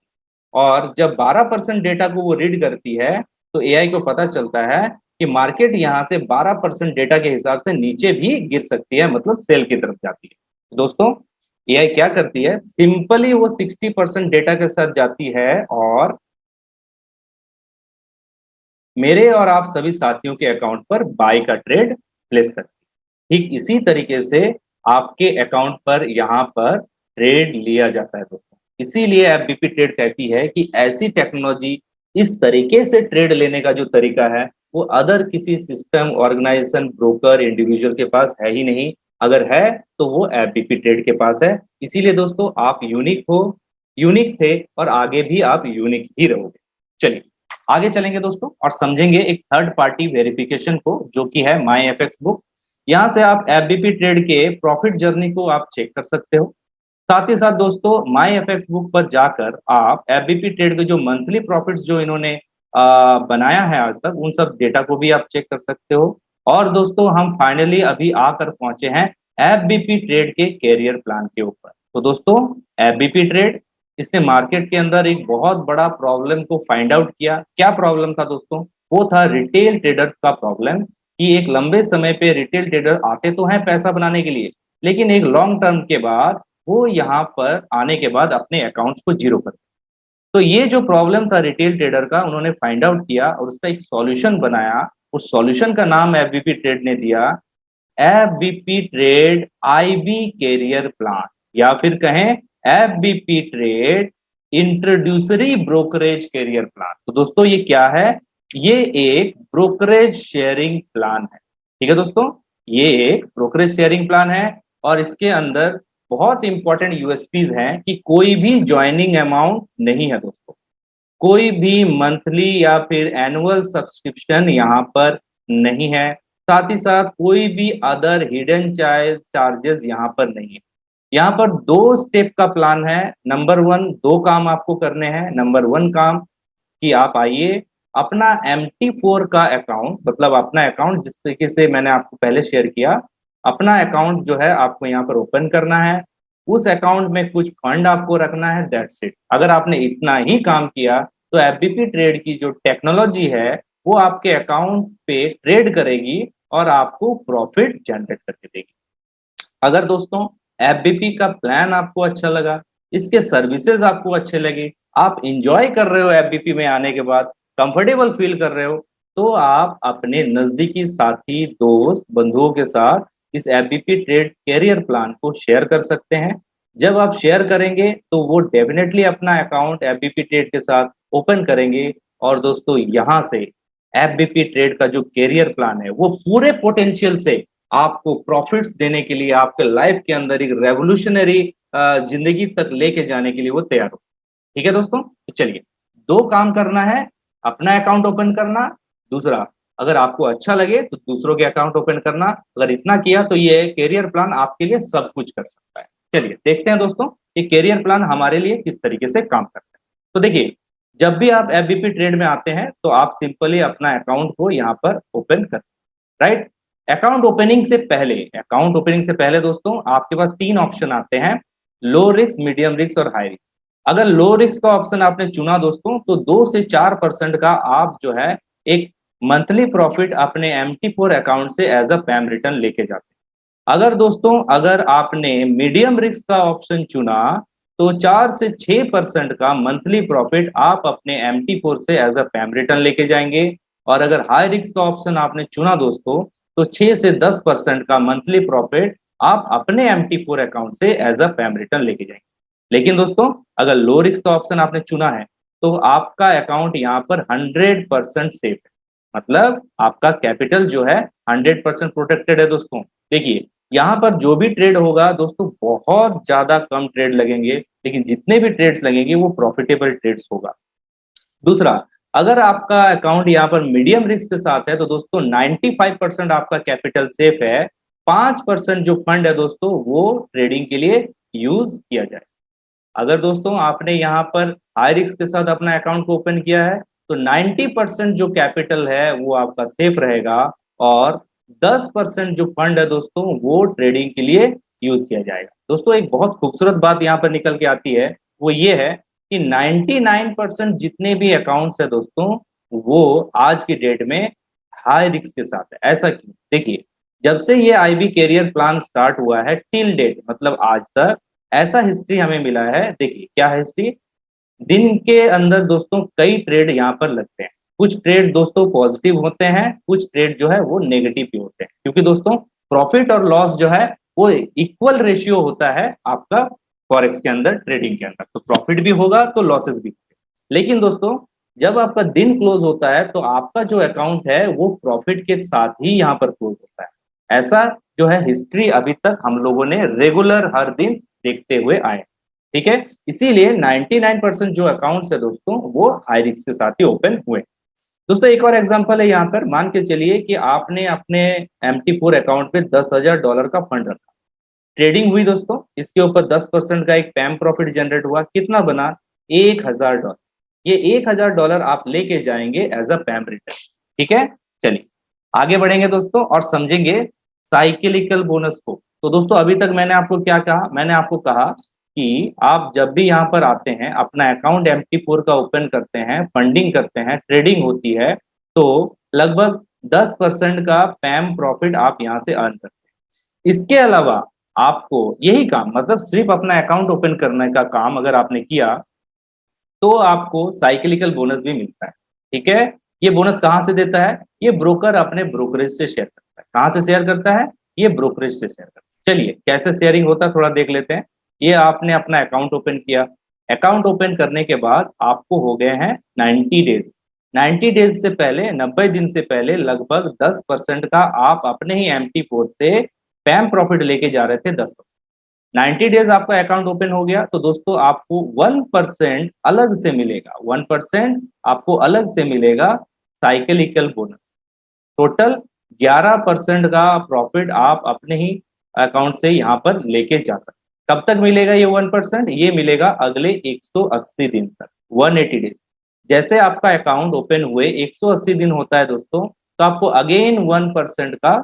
और जब 12% डेटा को वो रीड करती है तो AI को पता चलता है कि मार्केट यहाँ से 12% डेटा के हिसाब से नीचे भी गिर सकती है, मतलब सेल की तरफ जाती है। दोस्तों एआई क्या करती है, सिंपली वो 60% डेटा के साथ जाती है और मेरे और आप सभी साथियों के अकाउंट पर बाय का ट्रेड प्लेस करती है। ठीक इसी तरीके से आपके अकाउंट पर यहाँ पर ट्रेड लिया जाता है दोस्तों। इसीलिए एफबीपी ट्रेड कहती है कि ऐसी टेक्नोलॉजी, इस तरीके से ट्रेड लेने का जो तरीका है वो अदर किसी सिस्टम, ऑर्गेनाइजेशन, ब्रोकर, इंडिविजुअल के पास है ही नहीं। अगर है तो वो एफबीपी ट्रेड के पास है। इसीलिए दोस्तों आप यूनिक हो, यूनिक थे और आगे भी आप यूनिक ही रहोगे। चलिए आगे चलेंगे दोस्तों और समझेंगे एक थर्ड पार्टी वेरिफिकेशन को, जो कि है माई एफएक्स बुक। यहाँ से आप एफबीपी ट्रेड के प्रॉफिट जर्नी को आप चेक कर सकते हो। साथ ही साथ दोस्तों माई एफएक्स बुक पर जाकर आप एफबीपी ट्रेड के जो मंथली प्रॉफिट्स जो इन्होंने बनाया है आज तक, उन सब डेटा को भी आप चेक कर सकते हो। और दोस्तों हम फाइनली अभी आकर पहुंचे हैं एफबीपी ट्रेड के कैरियर प्लान के ऊपर। तो दोस्तों एफबीपी ट्रेड, इसने मार्केट के अंदर एक बहुत बड़ा प्रॉब्लम को फाइंड आउट किया। क्या प्रॉब्लम था दोस्तों? वो था रिटेल ट्रेडर्स का प्रॉब्लम, कि एक लंबे समय पे रिटेल ट्रेडर आते तो हैं पैसा बनाने के लिए, लेकिन एक लॉन्ग टर्म के बाद वो यहाँ पर आने के बाद अपने अकाउंट्स को जीरो कर। तो ये जो प्रॉब्लम था रिटेल ट्रेडर का, उन्होंने फाइंड आउट किया और उसका एक सॉल्यूशन बनाया। उस सॉल्यूशन का नाम एफबीपी ट्रेड ने दिया, एफबीपी ट्रेड आईबी कैरियर प्लान, या फिर कहें एफबीपी ट्रेड इंट्रोड्यूसरी ब्रोकरेज कैरियर प्लान। तो दोस्तों ये क्या है? ये एक ब्रोकरेज शेयरिंग प्लान है। ठीक है दोस्तों, ये एक ब्रोकरेज शेयरिंग प्लान है और इसके अंदर बहुत इंपॉर्टेंट यूएसपीज हैं कि कोई भी ज्वाइनिंग अमाउंट नहीं है दोस्तों, कोई भी मंथली या फिर एनुअल सब्सक्रिप्शन यहाँ पर नहीं है। साथ ही साथ कोई भी अदर हिडन चार्जेस यहाँ पर नहीं है। यहाँ पर दो स्टेप का प्लान है। नंबर वन, दो काम आपको करने हैं। नंबर वन काम कि आप आइए, अपना MT4 का अकाउंट, मतलब अपना अकाउंट जिस तरीके से मैंने आपको पहले शेयर किया, अपना अकाउंट जो है आपको यहाँ पर ओपन करना है। उस अकाउंट में कुछ फंड आपको रखना है, दैट्स इट। अगर आपने इतना ही काम किया तो एफबीपी ट्रेड की जो टेक्नोलॉजी है वो आपके अकाउंट पे ट्रेड करेगी और आपको प्रॉफिट जनरेट करके देगी। अगर दोस्तों एफबीपी का प्लान आपको अच्छा लगा, इसके सर्विसेज आपको अच्छे लगे, आप इंजॉय कर रहे हो एफबीपी में आने के बाद, कंफर्टेबल फील कर रहे हो, तो आप अपने नजदीकी साथी, दोस्त, बंधुओं के साथ इस एफबीपी ट्रेड कैरियर प्लान को शेयर कर सकते हैं। जब आप शेयर करेंगे तो वो डेफिनेटली अपना अकाउंट एफबीपी ट्रेड के साथ ओपन करेंगे और दोस्तों यहाँ से एफबीपी ट्रेड का जो कैरियर प्लान है वो पूरे पोटेंशियल से आपको प्रॉफिट्स देने के लिए, आपके लाइफ के अंदर एक रेवोल्यूशनरी जिंदगी तक लेके जाने के लिए वो तैयार हो। ठीक है दोस्तों, तो चलिए, दो काम करना है, अपना अकाउंट ओपन करना, दूसरा अगर आपको अच्छा लगे तो दूसरों के अकाउंट ओपन करना। अगर इतना किया तो ये कैरियर प्लान आपके लिए सब कुछ कर सकता है। चलिए देखते हैं दोस्तों ये कैरियर प्लान हमारे लिए किस तरीके से काम करता है। तो देखिए, जब भी आप एफबीपी ट्रेड में आते हैं तो आप सिंपली अपना अकाउंट को यहाँ पर ओपन कर, राइट। अकाउंट ओपनिंग से पहले दोस्तों आपके पास तीन ऑप्शन आते हैं, लो रिस्क, मीडियम रिस्क और हाई रिस्क। अगर लो रिस्क का ऑप्शन आपने चुना दोस्तों तो 2 से 4% का आप जो है एक मंथली प्रॉफिट अपने MT4 अकाउंट से एज अ पैम रिटर्न लेके जाते हैं। अगर दोस्तों अगर आपने मीडियम रिस्क का ऑप्शन चुना तो 4 से 6% का मंथली प्रॉफिट आप अपने MT4 से एज अ पैम रिटर्न लेके जाएंगे। और अगर हाई रिस्क का ऑप्शन आपने चुना दोस्तों तो 6 से 10% का मंथली प्रॉफिट आप अपने MT4 अकाउंट से एज अ पैम रिटर्न लेके जाएंगे। लेकिन दोस्तों अगर लो रिस्क का ऑप्शन आपने चुना है तो आपका अकाउंट यहाँ पर 100% सेफ है, मतलब आपका कैपिटल जो है 100% प्रोटेक्टेड है दोस्तों। देखिए यहाँ पर जो भी ट्रेड होगा दोस्तों, बहुत ज्यादा कम ट्रेड लगेंगे, लेकिन जितने भी ट्रेड्स लगेंगे वो प्रॉफिटेबल ट्रेड्स होगा। दूसरा, अगर आपका अकाउंट यहाँ पर मीडियम रिस्क के साथ है तो दोस्तों 95% आपका कैपिटल सेफ है। 5% जो फंड है दोस्तों वो ट्रेडिंग के लिए यूज किया जाए। अगर दोस्तों आपने यहाँ पर हाई रिस्क के साथ अपना अकाउंट को ओपन किया है तो 90% जो कैपिटल है वो आपका सेफ रहेगा और 10% जो फंड है दोस्तों वो ट्रेडिंग के लिए यूज किया जाएगा। दोस्तों एक बहुत खूबसूरत बात यहाँ पर निकल के आती है, वो ये है कि 99% जितने भी अकाउंट्स है दोस्तों वो आज की डेट में हाई रिस्क के साथ है। ऐसा क्यों? देखिए, जब से ये आईबी कैरियर प्लान स्टार्ट हुआ है टिल डेट, मतलब आज तक ऐसा हिस्ट्री हमें मिला है। देखिए क्या है हिस्ट्री, दिन के अंदर दोस्तों कई ट्रेड यहाँ पर लगते हैं। कुछ ट्रेड दोस्तों पॉजिटिव होते हैं, कुछ ट्रेड जो है वो नेगेटिव भी होते हैं, क्योंकि दोस्तों प्रॉफिट और लॉस जो है वो इक्वल रेशियो होता है आपका फॉरेक्स के अंदर, ट्रेडिंग के अंदर। तो प्रॉफिट भी होगा तो लॉसेस भी होंगे। लेकिन दोस्तों जब आपका दिन क्लोज होता है तो आपका जो अकाउंट है वो प्रॉफिट के साथ ही यहाँ पर क्लोज होता है। ऐसा जो है हिस्ट्री अभी तक हम लोगों ने रेगुलर हर दिन देखते हुए आए। ठीक है, इसीलिए 99% जो अकाउंट्स है दोस्तों वो हाई रिस्क के साथ ही ओपन हुए। दोस्तों एक और एग्जांपल है यहाँ पर, मान के चलिए कि आपने अपने MT4 अकाउंट पे $10,000 का फंड रखा, ट्रेडिंग हुई दोस्तों, इसके ऊपर 10% का एक पैम प्रॉफिट जनरेट हुआ, कितना बना, $1,000। ये $1,000 आप लेके जाएंगे एज अ पैम रिटर्न। ठीक है, चलिए आगे बढ़ेंगे दोस्तों और समझेंगे साइकिलिकल बोनस को। तो दोस्तों अभी तक मैंने आपको क्या कहा, मैंने आपको कहा कि आप जब भी यहाँ पर आते हैं, अपना अकाउंट MT4 का ओपन करते हैं, फंडिंग करते हैं, ट्रेडिंग होती है, तो लगभग 10% का पैम प्रॉफिट आप यहाँ से अर्न करते हैं। इसके अलावा आपको यही काम, मतलब सिर्फ अपना अकाउंट ओपन करने का काम अगर आपने किया तो आपको साइकिलिकल बोनस भी मिलता है। ठीक है, ये बोनस कहां से देता है, ये ब्रोकर अपने ब्रोकरेज से शेयर करता है। कहां से शेयर करता है, ये ब्रोकरेज से शेयर करता है। चलिए कैसे शेयरिंग होता है थोड़ा देख लेते हैं। ये आपने अपना अकाउंट ओपन किया, अकाउंट ओपन करने के बाद आपको हो गए हैं 90 डेज। 90 डेज से पहले, 90 दिन से पहले लगभग 10% का आप अपने ही MT4 से पैम प्रॉफिट लेके जा रहे थे 10%। 90 डेज आपका अकाउंट ओपन हो गया तो दोस्तों आपको 1% अलग से मिलेगा, 1% आपको अलग से मिलेगा साइकिलिकल बोनस। टोटल 11% का प्रॉफिट आप अपने ही अकाउंट से यहाँ पर लेके जा सकते। कब तक मिलेगा ये 1%, ये मिलेगा अगले 180 दिन तक, 180 डेज। जैसे आपका अकाउंट ओपन हुए 180 दिन होता है दोस्तों, तो आपको अगेन 1% का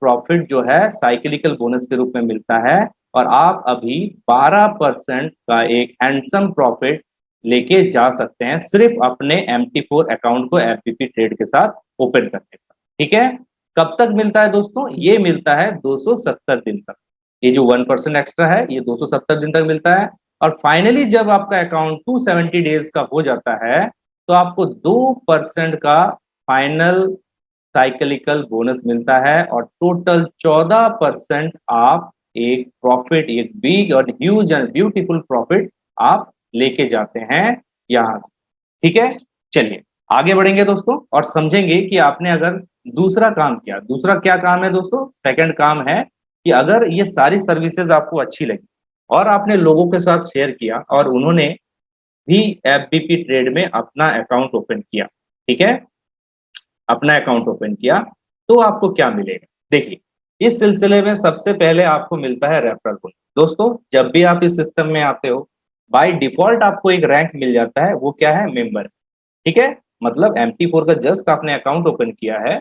प्रॉफिट जो है साइकिलिकल बोनस के रूप में मिलता है, और आप अभी 12% का एक हैंडसम प्रॉफिट लेके जा सकते हैं सिर्फ अपने MT4 अकाउंट को FBP ट्रेड के साथ ओपन करने का। ठीक है, कब तक मिलता है दोस्तों, ये मिलता है 270 दिन तक। ये जो 1% एक्स्ट्रा है ये 270 दिन तक मिलता है। और फाइनली जब आपका अकाउंट 270 डेज का हो जाता है तो आपको 2% का फाइनल साइकिलिकल बोनस मिलता है, और टोटल 14% आप एक प्रॉफिट, एक बिग और ह्यूज एंड ब्यूटीफुल प्रॉफिट आप लेके जाते हैं यहां से। ठीक है, चलिए आगे बढ़ेंगे दोस्तों और समझेंगे कि आपने अगर दूसरा काम किया, दूसरा क्या काम है दोस्तों, सेकंड काम है कि अगर ये सारी सर्विसेज आपको अच्छी लगी और आपने लोगों के साथ शेयर किया और उन्होंने भी FBP ट्रेड में अपना अकाउंट ओपन किया, ठीक है, अपना अकाउंट ओपन किया, तो आपको क्या मिलेगा। देखिए इस सिलसिले में सबसे पहले आपको मिलता है रेफरल बोनस। दोस्तों जब भी आप इस सिस्टम में आते हो बाय डिफॉल्ट आपको एक रैंक मिल जाता है, वो क्या है, मेंबर। ठीक है, मतलब MT4 का जस्ट आपने अकाउंट ओपन किया है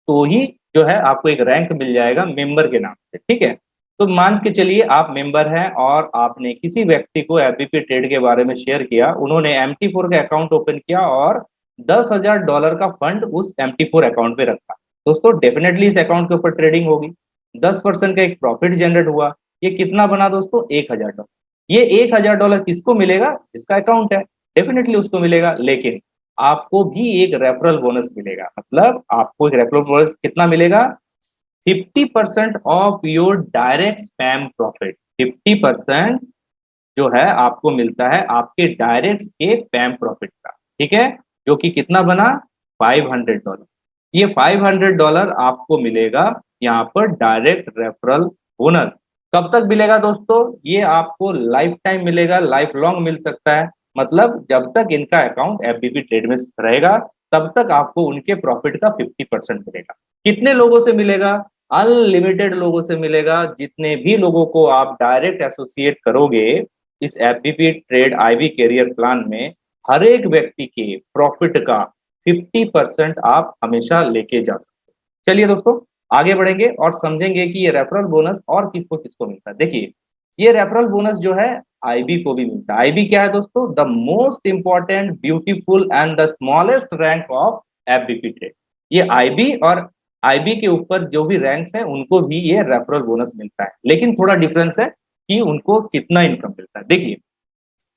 तो ही जो है आपको एक रैंक मिल जाएगा मेंबर के नाम से। ठीक है, तो मान के चलिए आप मेंबर हैं और आपने किसी व्यक्ति को FBP ट्रेड के बारे में शेयर किया, उन्होंने MT4 का अकाउंट ओपन किया और $10,000 का फंड उस MT4 अकाउंट पे रखा। दोस्तों डेफिनेटली इस अकाउंट के ऊपर ट्रेडिंग होगी, 10% का एक प्रॉफिट जनरेट हुआ। ये कितना बना दोस्तों, $1,000। ये $1,000 किसको मिलेगा, जिसका अकाउंट है, डेफिनेटली उसको मिलेगा। लेकिन आपको भी एक रेफरल बोनस मिलेगा, मतलब आपको एक रेफरल बोनस कितना मिलेगा, 50% of your direct spam profit. 50% जो है आपको मिलता है आपके डायरेक्ट के पैम प्रॉफिट का। ठीक है, जो कि कितना बना, $500। ये $500 आपको मिलेगा यहाँ पर डायरेक्ट रेफरल बोनस। कब तक मिलेगा दोस्तों, ये आपको लाइफ टाइम मिलेगा, लाइफ लॉन्ग मिल सकता है। मतलब जब तक इनका अकाउंट FBP ट्रेड में रहेगा तब तक आपको उनके प्रॉफिट का 50% मिलेगा। कितने लोगों से मिलेगा, अनलिमिटेड लोगों से मिलेगा। जितने भी लोगों को आप डायरेक्ट एसोसिएट करोगे इस FBP trade IB career plan में, हर एक व्यक्ति के प्रॉफिट का 50% आप हमेशा लेके जा सकते हैं। चलिए दोस्तों आगे बढ़ेंगे और समझेंगे कि ये रेफरल बोनस और किसको किसको मिलता है। देखिए ये रेफरल बोनस जो है IB को भी मिलता है। IB क्या है दोस्तों, the most important, beautiful and the smallest rank of FBP trade. ये IB और IB के ऊपर जो भी रैंक्स हैं उनको भी ये रेफरल बोनस मिलता है, लेकिन थोड़ा डिफरेंस है। कि उनको कितना इनकम मिलता है। देखिए,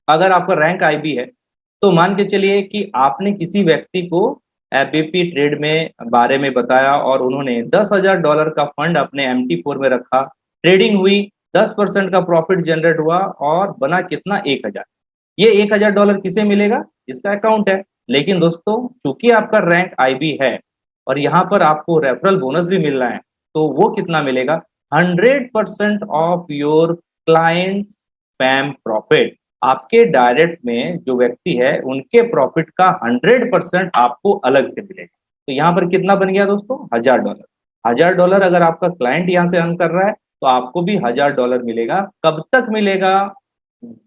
अगर आपका रैंक आईबी है तो मान के चलिए कि आपने किसी व्यक्ति को एफबीपी ट्रेड में बारे में बताया और उन्होंने $10,000 का फंड अपने MT4 में रखा, ट्रेडिंग हुई, 10% का प्रॉफिट जनरेट हुआ और बना कितना, 1,000। ये $1,000 किसे मिलेगा, इसका अकाउंट है। लेकिन दोस्तों, चूंकि आपका रैंक आईबी है और यहाँ पर आपको रेफरल बोनस भी मिल रहा है, तो वो कितना मिलेगा, 100% of your client spam profit. आपके डायरेक्ट में जो व्यक्ति है उनके प्रॉफिट का 100% आपको अलग से मिलेगा। तो यहाँ पर कितना बन गया दोस्तों, $1,000। $1,000 अगर आपका क्लाइंट यहाँ से अर्न कर रहा है तो आपको भी $1,000 मिलेगा। कब तक मिलेगा,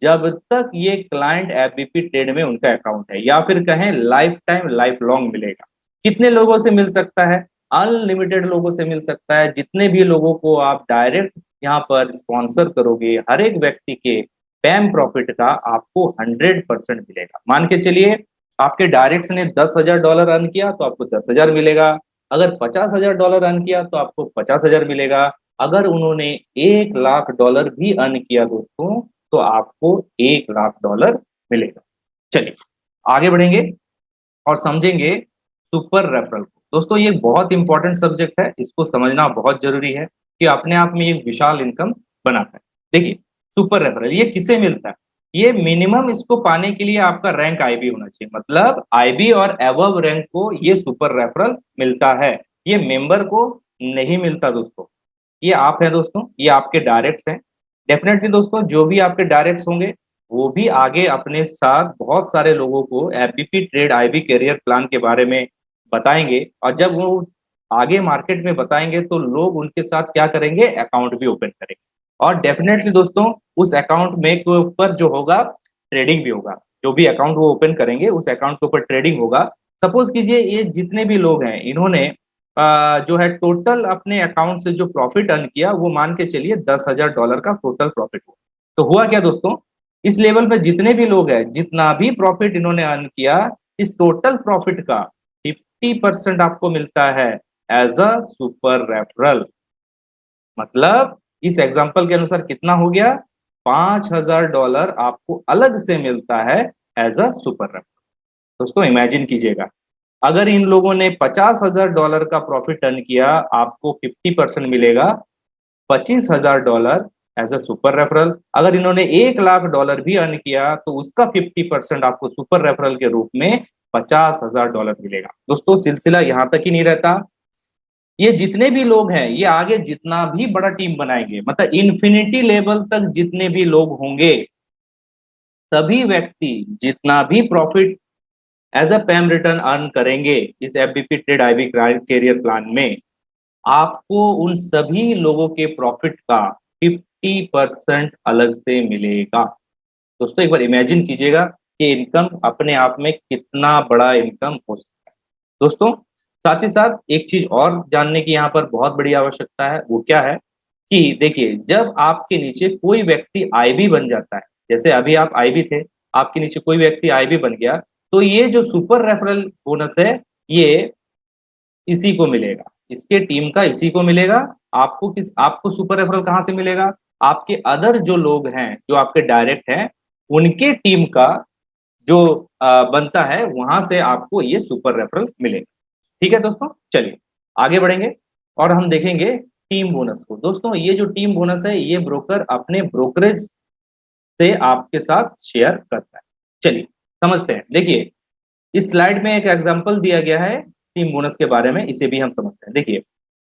जब तक ये क्लाइंट एफबीपी ट्रेड में उनका अकाउंट है, या फिर कहें लाइफ टाइम, लाइफ लॉन्ग मिलेगा। कितने लोगों से मिल सकता है, अनलिमिटेड लोगों से मिल सकता है। जितने भी लोगों को आप डायरेक्ट यहाँ पर स्पॉन्सर करोगे, हर एक व्यक्ति के पैम प्रॉफिट का आपको 100% मिलेगा। मान के चलिए आपके डायरेक्ट ने $10,000 अर्न किया तो आपको 10,000 मिलेगा। अगर $50,000 अर्न किया तो आपको 50,000 मिलेगा। अगर उन्होंने $1,00,000 भी अर्न किया दोस्तों तो आपको $1,00,000 मिलेगा। चलिए आगे बढ़ेंगे और समझेंगे सुपर रेफरल को। दोस्तों, ये बहुत इंपॉर्टेंट सब्जेक्ट है, इसको समझना बहुत जरूरी है कि अपने आप में एक विशाल इनकम बनाता है। देखिए, सुपर रेफरल ये किसे मिलता है, ये मिनिमम इसको पाने के लिए आपका रैंक आईबी होना चाहिए, मतलब आईबी और एबव रैंक को ये सुपर रेफरल मिलता है। ये मेंबर को नहीं मिलता दोस्तों। ये आप हैं दोस्तों, ये आपके डायरेक्ट्स हैं। डेफिनेटली दोस्तों, जो भी आपके डायरेक्ट्स होंगे वो भी आगे अपने साथ बहुत सारे लोगों को एफबीपी ट्रेड आईबी करियर प्लान के बारे में बताएंगे, और जब वो आगे मार्केट में बताएंगे तो लोग उनके साथ क्या करेंगे, अकाउंट भी ओपन करेंगे। और डेफिनेटली दोस्तों, उस अकाउंट में के ऊपर जो होगा ट्रेडिंग भी होगा। जो भी अकाउंट वो ओपन करेंगे उस अकाउंट के ऊपर ट्रेडिंग होगा। सपोज कीजिए ये जितने भी लोग हैं इन्होंने जो है टोटल अपने अकाउंट से जो प्रॉफिट अर्न किया वो मान के चलिए $10,000 का टोटल प्रॉफिट हुआ। तो हुआ क्या दोस्तों, इस लेवल पे जितने भी लोग हैं, जितना भी प्रॉफिट इन्होंने अर्न किया, इस टोटल प्रॉफिट का 50% आपको मिलता है एज अ सुपर रेफरल। मतलब इस एग्जांपल के अनुसार कितना हो गया, $5,000 आपको अलग से मिलता है एज अ सुपर रेफरल। दोस्तों इमेजिन कीजिएगा, अगर इन लोगों ने $50,000 का प्रॉफिट अर्न किया, आपको 50% मिलेगा, $25,000 एज अ सुपर रेफरल। अगर इन्होंने $1,00,000 भी अर्न किया तो उसका 50% आपको सुपर रेफरल के रूप में $50,000 मिलेगा। दोस्तों सिलसिला यहां तक ही नहीं रहता, ये जितने भी लोग हैं ये आगे जितना भी बड़ा टीम बनाएंगे, मतलब इन्फिनिटी लेवल तक जितने भी लोग होंगे, सभी व्यक्ति जितना भी profit as a PAMM return earn करेंगे इस FBP trade IB career plan में, आपको उन सभी लोगों के प्रॉफिट का 50% अलग से मिलेगा। दोस्तों एक बार इमेजिन कीजिएगा कि इनकम अपने आप में कितना बड़ा इनकम हो सकता है। दोस्तों साथ ही साथ एक चीज और जानने की यहाँ पर बहुत बड़ी आवश्यकता है, वो क्या है कि देखिए, जब आपके नीचे कोई व्यक्ति आईबी बन जाता है, जैसे अभी आप आईबी थे, आपके नीचे कोई व्यक्ति आईबी बन गया, तो ये जो सुपर रेफरल बोनस है ये इसी को मिलेगा, इसके टीम का इसी को मिलेगा। आपको सुपर रेफरल कहां से मिलेगा, आपके अदर जो लोग हैं जो आपके डायरेक्ट हैं उनके टीम का जो बनता है वहां से आपको ये सुपर रेफरल मिलेगा। ठीक है दोस्तों, चलिए आगे बढ़ेंगे और हम देखेंगे टीम बोनस को। दोस्तों ये जो टीम बोनस है ये ब्रोकर अपने ब्रोकरेज से आपके साथ शेयर करता है। चलिए समझते हैं। देखिए इस स्लाइड में एक एग्जांपल दिया गया है टीम बोनस के बारे में, इसे भी हम समझते हैं। देखिए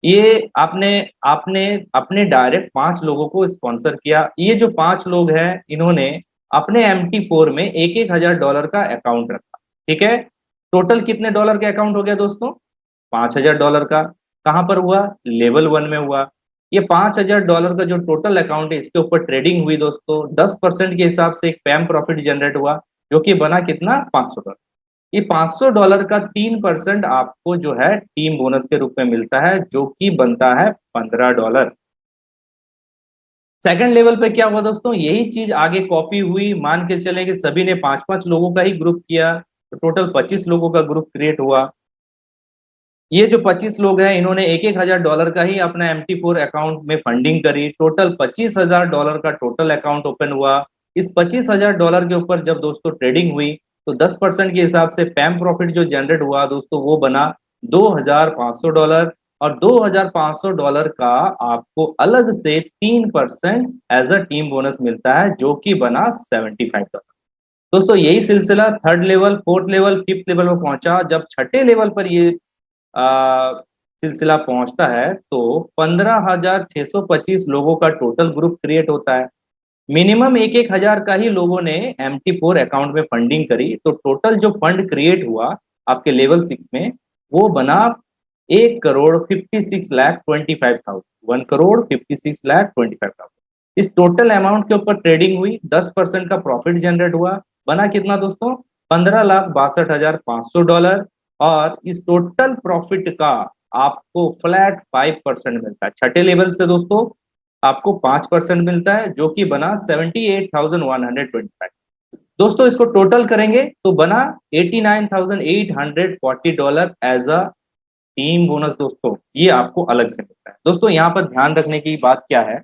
ये आपने आपने अपने डायरेक्ट 5 लोगों को स्पॉन्सर किया। ये जो 5 लोग हैं इन्होंने अपने MT4 में $1,000 का अकाउंट रखा। ठीक है, टोटल कितने डॉलर का अकाउंट हो गया दोस्तों, $5,000 का। कहां पर हुआ, लेवल 1 में हुआ। ये $5,000 का जो टोटल अकाउंट है इसके ऊपर ट्रेडिंग हुई दोस्तों, 10% के हिसाब से एक पैम प्रॉफिट जनरेट हुआ जो कि बना कितना, $500। ये $500 का 3% आपको जो है टीम बोनस के रूप में मिलता है जो कि बनता है $15। सेकंड लेवल पे क्या हुआ दोस्तों, यही चीज आगे कॉपी हुई, मान के चले कि सभी ने 5-5 लोगों का ही ग्रुप किया तो टोटल 25 लोगों का ग्रुप क्रिएट हुआ। ये जो 25 लोग हैं इन्होंने $1,000 का ही अपना MT4 अकाउंट में फंडिंग करी, टोटल $25,000 का टोटल अकाउंट ओपन हुआ। इस $25,000 के ऊपर जब दोस्तों ट्रेडिंग हुई तो 10% के हिसाब से पैम प्रॉफिट जो जनरेट हुआ दोस्तों वो बना $2,500, और $2,500 का आपको अलग से 3% एज अ टीम बोनस मिलता है, जो कि बना $75। दोस्तों यही सिलसिला third level, fourth level, fifth level पर पहुंचा। जब छठे लेवल पर ये सिलसिला पहुंचता है तो 15,625 लोगों का टोटल ग्रुप क्रिएट होता है। मिनिमम एक एक हजार का ही लोगों ने MT4 अकाउंट में फंडिंग करी, तो टोटल जो फंड क्रिएट हुआ आपके लेवल 6 में वो बना 1,56,25,000, 1,56,25,000। इस टोटल अमाउंट के ऊपर ट्रेडिंग हुई, 10% का प्रॉफिट जनरेट हुआ, बना कितना दोस्तों, $15,62,500। और इस टोटल प्रॉफिट का आपको फ्लैट 5% मिलता है। छठे लेवल से दोस्तों आपको 5% मिलता है, जो कि बना 78,125। दोस्तों इसको टोटल करेंगे तो बना $89,840 एज अ टीम बोनस। दोस्तों ये आपको अलग से मिलता है। दोस्तों यहाँ पर ध्यान रखने की बात क्या है,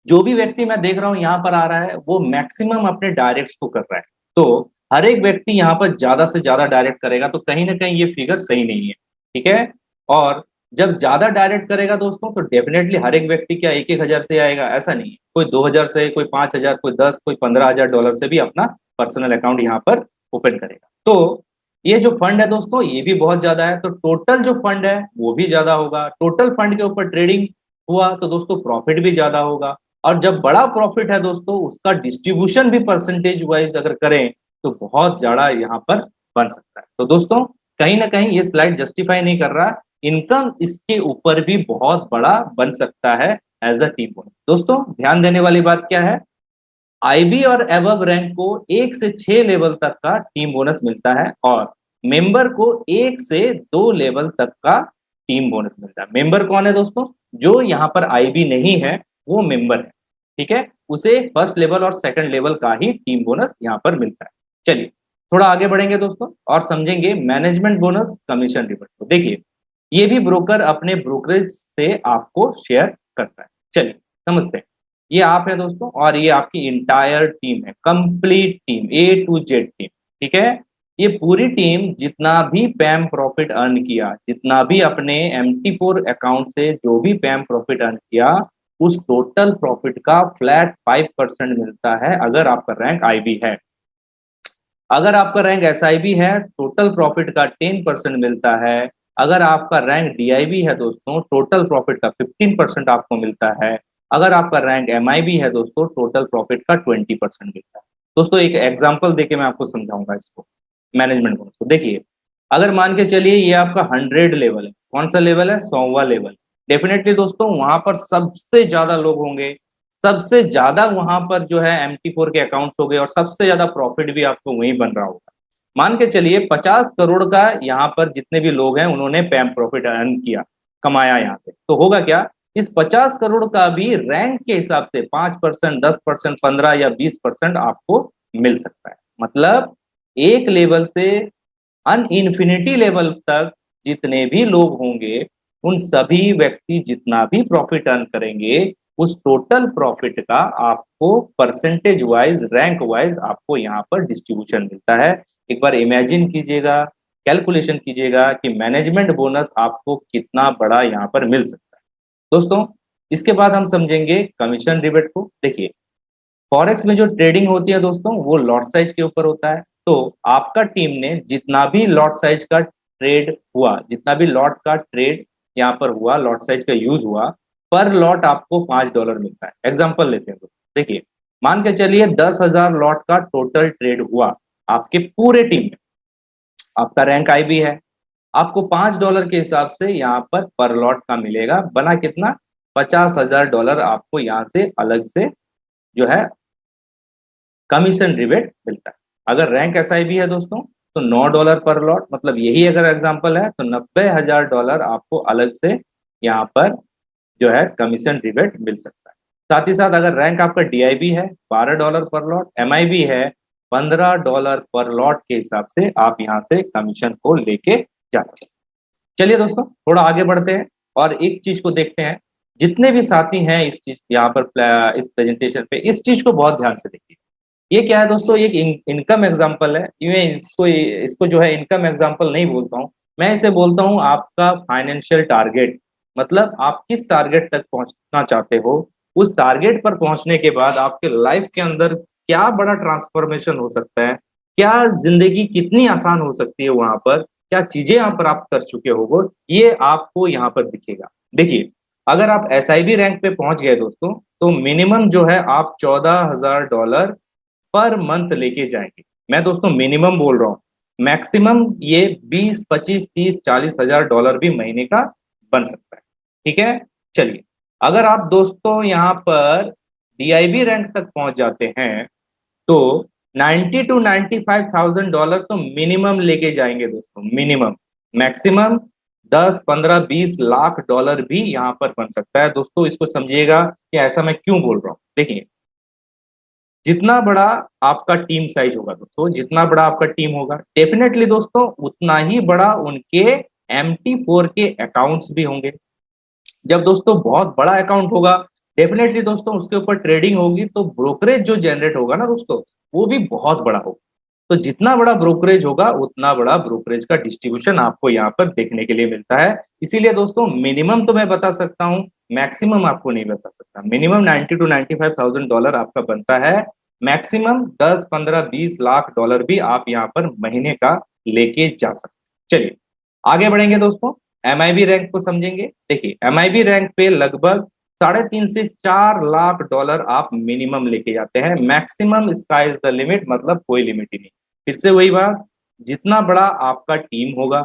जो भी व्यक्ति मैं देख रहा हूं यहाँ पर आ रहा है वो मैक्सिमम अपने डायरेक्ट को कर रहा है। तो हर एक व्यक्ति यहाँ पर ज्यादा से ज्यादा डायरेक्ट करेगा तो कहीं ना कहीं ये फिगर सही नहीं है, ठीक है। और जब ज्यादा डायरेक्ट करेगा दोस्तों तो डेफिनेटली हर एक व्यक्ति क्या एक एक हजार से आएगा, ऐसा नहीं है। कोई 2,000 से, कोई 5,000, कोई 10, कोई $15,000 से भी अपना पर्सनल अकाउंट यहाँ पर ओपन करेगा। तो ये जो फंड है दोस्तों ये भी बहुत ज्यादा है, तो टोटल जो फंड है वो भी ज्यादा होगा। टोटल फंड के ऊपर ट्रेडिंग हुआ तो दोस्तों प्रॉफिट भी ज्यादा होगा। और जब बड़ा प्रॉफिट है दोस्तों उसका डिस्ट्रीब्यूशन भी परसेंटेज वाइज अगर करें तो बहुत ज्यादा यहाँ पर बन सकता है। तो दोस्तों कहीं ना कहीं ये स्लाइड जस्टिफाई नहीं कर रहा, इनकम इसके ऊपर भी बहुत बड़ा बन सकता है एज अ टीम बोनस। दोस्तों ध्यान देने वाली बात क्या है, IB और एबव रैंक को 1 से 6 लेवल तक का टीम बोनस मिलता है, और मेंबर को 1 से 2 लेवल तक का टीम बोनस मिलता है। मेंबर कौन है दोस्तों, जो यहाँ पर IB नहीं है वो मेंबर है, ठीक है, उसे फर्स्ट लेवल और सेकंड लेवल का ही टीम बोनस यहाँ पर मिलता है। चलिए थोड़ा आगे बढ़ेंगे दोस्तों और समझेंगे मैनेजमेंट बोनस, कमीशन रिबेट को। देखिए ये भी ब्रोकर अपने ब्रोकरेज से आपको शेयर करता है। चलिए समझते हैं। ये आप है दोस्तों और ये आपकी इंटायर टीम है, complete team, A to Z team, ठीक है। ये पूरी टीम जितना भी पैम प्रॉफिट अर्न किया, जितना भी अपने MT4 अकाउंट से जो भी पैम प्रॉफिट अर्न किया, उस टोटल प्रॉफिट का फ्लैट 5% मिलता है अगर आपका रैंक IB है। अगर आपका रैंक SIB है टोटल प्रॉफिट का 10% मिलता है। अगर आपका रैंक DIB है दोस्तों टोटल प्रॉफिट का 15% आपको मिलता है। अगर आपका रैंक MIB है दोस्तों टोटल प्रॉफिट का 20% मिलता है। दोस्तों एक एग्जांपल देके मैं आपको समझाऊंगा इसको, मैनेजमेंट बोनस को। देखिए अगर मान के चलिए ये आपका 100 लेवल है, कौन सा लेवल है, 100वां लेवल। डेफिनेटली दोस्तों वहां पर सबसे ज्यादा लोग होंगे, सबसे ज्यादा वहां पर जो है MT4 के अकाउंट्स हो गए, और सबसे ज्यादा प्रॉफिट भी आपको वहीं बन रहा होगा। मान के चलिए 50 करोड़ का यहाँ पर जितने भी लोग हैं उन्होंने पैम प्रॉफिट अर्न किया, कमाया यहाँ से, तो होगा क्या, इस 50 करोड़ का भी रैंक के हिसाब से 5%, 10%, 15 या 20% आपको मिल सकता है। मतलब एक लेवल से अनइन्फिनिटी लेवल तक जितने भी लोग होंगे उन सभी व्यक्ति जितना भी प्रॉफिट अर्न करेंगे उस टोटल प्रॉफिट का आपको परसेंटेज वाइज, रैंक वाइज आपको यहाँ पर डिस्ट्रीब्यूशन मिलता है। एक बार इमेजिन कीजिएगा, कैलकुलेशन कीजिएगा कि मैनेजमेंट बोनस आपको कितना बड़ा यहाँ पर मिल सकता है। दोस्तों इसके बाद हम समझेंगे कमीशन रिबेट को। देखिए फॉरेक्स में जो ट्रेडिंग होती है दोस्तों वो लॉट साइज के ऊपर होता है। तो आपका टीम ने जितना भी लॉट साइज का ट्रेड हुआ, जितना भी लॉट का ट्रेड यहाँ पर हुआ, लॉट साइज का यूज हुआ, पर लॉट आपको $5 मिलता है। एग्जांपल लेते हैं दोस्तों, देखिए मान के चलिए 10,000 लॉट का टोटल ट्रेड हुआ आपके पूरे टीम में, आपका रैंक IB है, आपको $5 के हिसाब से यहाँ पर लॉट का मिलेगा, बना कितना, $50,000 आपको यहाँ से अलग से जो है कमीशन रिबेट मिलता है। अगर रैंक SIB है दोस्तों तो $9 पर लॉट, मतलब यही अगर एग्जांपल है तो $90,000 आपको अलग से यहाँ पर जो है कमीशन रिबेट मिल सकता है। साथ ही साथ अगर रैंक आपका DIB है $12 पर लॉट, MIB है $15 पर लॉट के हिसाब से आप यहाँ से कमीशन को लेके जा सकते हैं। चलिए दोस्तों थोड़ा आगे बढ़ते हैं और एक चीज को देखते हैं। जितने भी साथी हैं इस चीज यहाँ पर इस प्रेजेंटेशन पे इस चीज को बहुत ध्यान से देखिए। ये क्या है दोस्तों, ये एक इनकम एग्जाम्पल है। मैं इसको इसको जो है इनकम एग्जाम्पल नहीं बोलता हूँ, मैं इसे बोलता हूँ आपका फाइनेंशियल टारगेट। मतलब आप किस टारगेट तक पहुंचना चाहते हो, उस टारगेट पर पहुंचने के बाद आपके लाइफ के अंदर क्या बड़ा ट्रांसफॉर्मेशन हो सकता है, क्या जिंदगी कितनी आसान हो सकती है, वहां पर क्या चीजें आप प्राप्त कर चुके हो, ये आपको यहाँ पर दिखेगा। देखिए, अगर आप एसआईबी रैंक पे पहुंच गए दोस्तों, तो मिनिमम जो है आप $14,000 पर मंथ लेके जाएंगे। मैं दोस्तों मिनिमम बोल रहा हूँ, मैक्सिमम ये 20, 25, 30, $40,000 भी महीने का बन सकता है। ठीक है, चलिए, अगर आप दोस्तों यहाँ पर डीआईबी रैंक तक पहुंच जाते हैं तो 90 to 95,000 डॉलर तो मिनिमम लेके जाएंगे दोस्तों, मिनिमम। मैक्सिमम 10, 15, 20 लाख डॉलर भी यहाँ पर बन सकता है दोस्तों। इसको समझिएगा कि ऐसा मैं क्यों बोल रहा हूँ। देखिए, जितना बड़ा आपका टीम साइज होगा दोस्तों, जितना बड़ा आपका टीम होगा, डेफिनेटली दोस्तों उतना ही बड़ा उनके MT4 के अकाउंट्स भी होंगे। जब दोस्तों बहुत बड़ा अकाउंट होगा, डेफिनेटली दोस्तों उसके ऊपर ट्रेडिंग होगी, तो ब्रोकरेज जो जनरेट होगा ना दोस्तों, वो भी बहुत बड़ा होगा। तो जितना बड़ा ब्रोकरेज होगा उतना बड़ा ब्रोकरेज का डिस्ट्रीब्यूशन आपको यहाँ पर देखने के लिए मिलता है। इसीलिए दोस्तों मिनिमम तो मैं बता सकता हूँ, मैक्सिमम आपको नहीं बता सकता। मिनिमम 90 to 95,000 डॉलर आपका बनता है, मैक्सिमम 10, 15, 20 लाख डॉलर भी आप यहाँ पर महीने का लेके जा सकते। चलिए आगे बढ़ेंगे दोस्तों, एमआईबी रैंक को समझेंगे। देखिए, एमआईबी रैंक पे लगभग 3.5 से 4 लाख डॉलर आप मिनिमम लेके जाते हैं, maximum sky is the limit, मतलब कोई लिमिट ही नहीं। फिर से वही बात, जितना बड़ा आपका टीम होगा,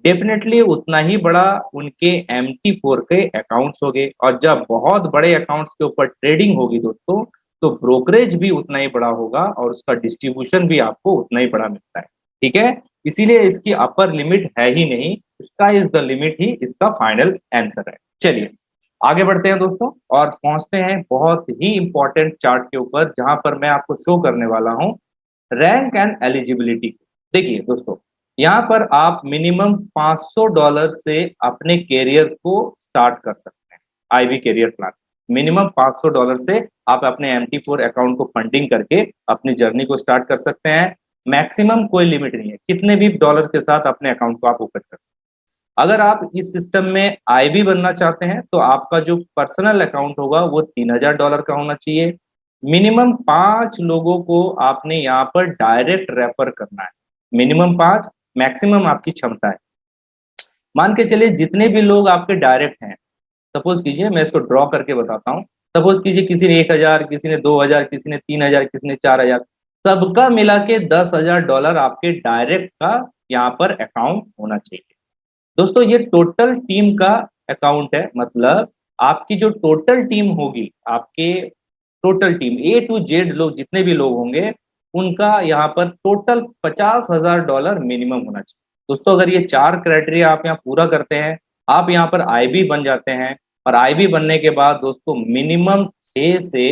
डेफिनेटली उतना ही बड़ा उनके MT4 के अकाउंट्स होंगे, और जब बहुत बड़े अकाउंट्स के ऊपर ट्रेडिंग होगी दोस्तों, तो ब्रोकरेज भी उतना ही बड़ा होगा और उसका डिस्ट्रीब्यूशन भी आपको उतना ही बड़ा मिलता है। ठीक है, इसीलिए इसकी अपर लिमिट है ही नहीं, स्काई इज द लिमिट ही इसका फाइनल आंसर है। चलिए आगे बढ़ते हैं दोस्तों और पहुंचते हैं बहुत ही इंपॉर्टेंट चार्ट के ऊपर, जहां पर मैं आपको शो करने वाला हूं रैंक एंड एलिजिबिलिटी। देखिए दोस्तों, यहाँ पर आप मिनिमम $500 से अपने कैरियर को स्टार्ट कर सकते हैं। आईबी कैरियर प्लान, मिनिमम $500 से आप अपने MT4 अकाउंट को फंडिंग करके अपनी जर्नी को स्टार्ट कर सकते हैं। मैक्सिमम कोई लिमिट नहीं है, कितने भी डॉलर के साथ अपने अकाउंट को आप ओपन कर सकते हैं। अगर आप इस सिस्टम में आईबी बनना चाहते हैं तो आपका जो पर्सनल अकाउंट होगा वो $3,000 का होना चाहिए। मिनिमम 5 लोगों को आपने यहाँ पर डायरेक्ट रेफर करना है, मिनिमम 5, मैक्सिमम आपकी क्षमता है। मान के चलिए जितने भी लोग आपके डायरेक्ट हैं, सपोज कीजिए, मैं इसको ड्रॉ करके बताता हूँ। सपोज कीजिए किसी ने 1,000, किसी ने 2,000, किसी ने 3,000, किसी ने 4,000, सबका मिला के $10,000 आपके डायरेक्ट का यहाँ पर अकाउंट होना चाहिए। दोस्तों ये टोटल टीम का अकाउंट है, मतलब आपकी जो टोटल टीम होगी, आपके total team A to Z लोग जितने भी लोग होंगे, उनका यहाँ पर टोटल $50,000 मिनिमम होना चाहिए। दोस्तों अगर ये 4 क्राइटेरिया आप यहाँ पूरा करते हैं, आप यहाँ पर आईबी बन जाते हैं। और आईबी बनने के बाद दोस्तों मिनिमम 6 से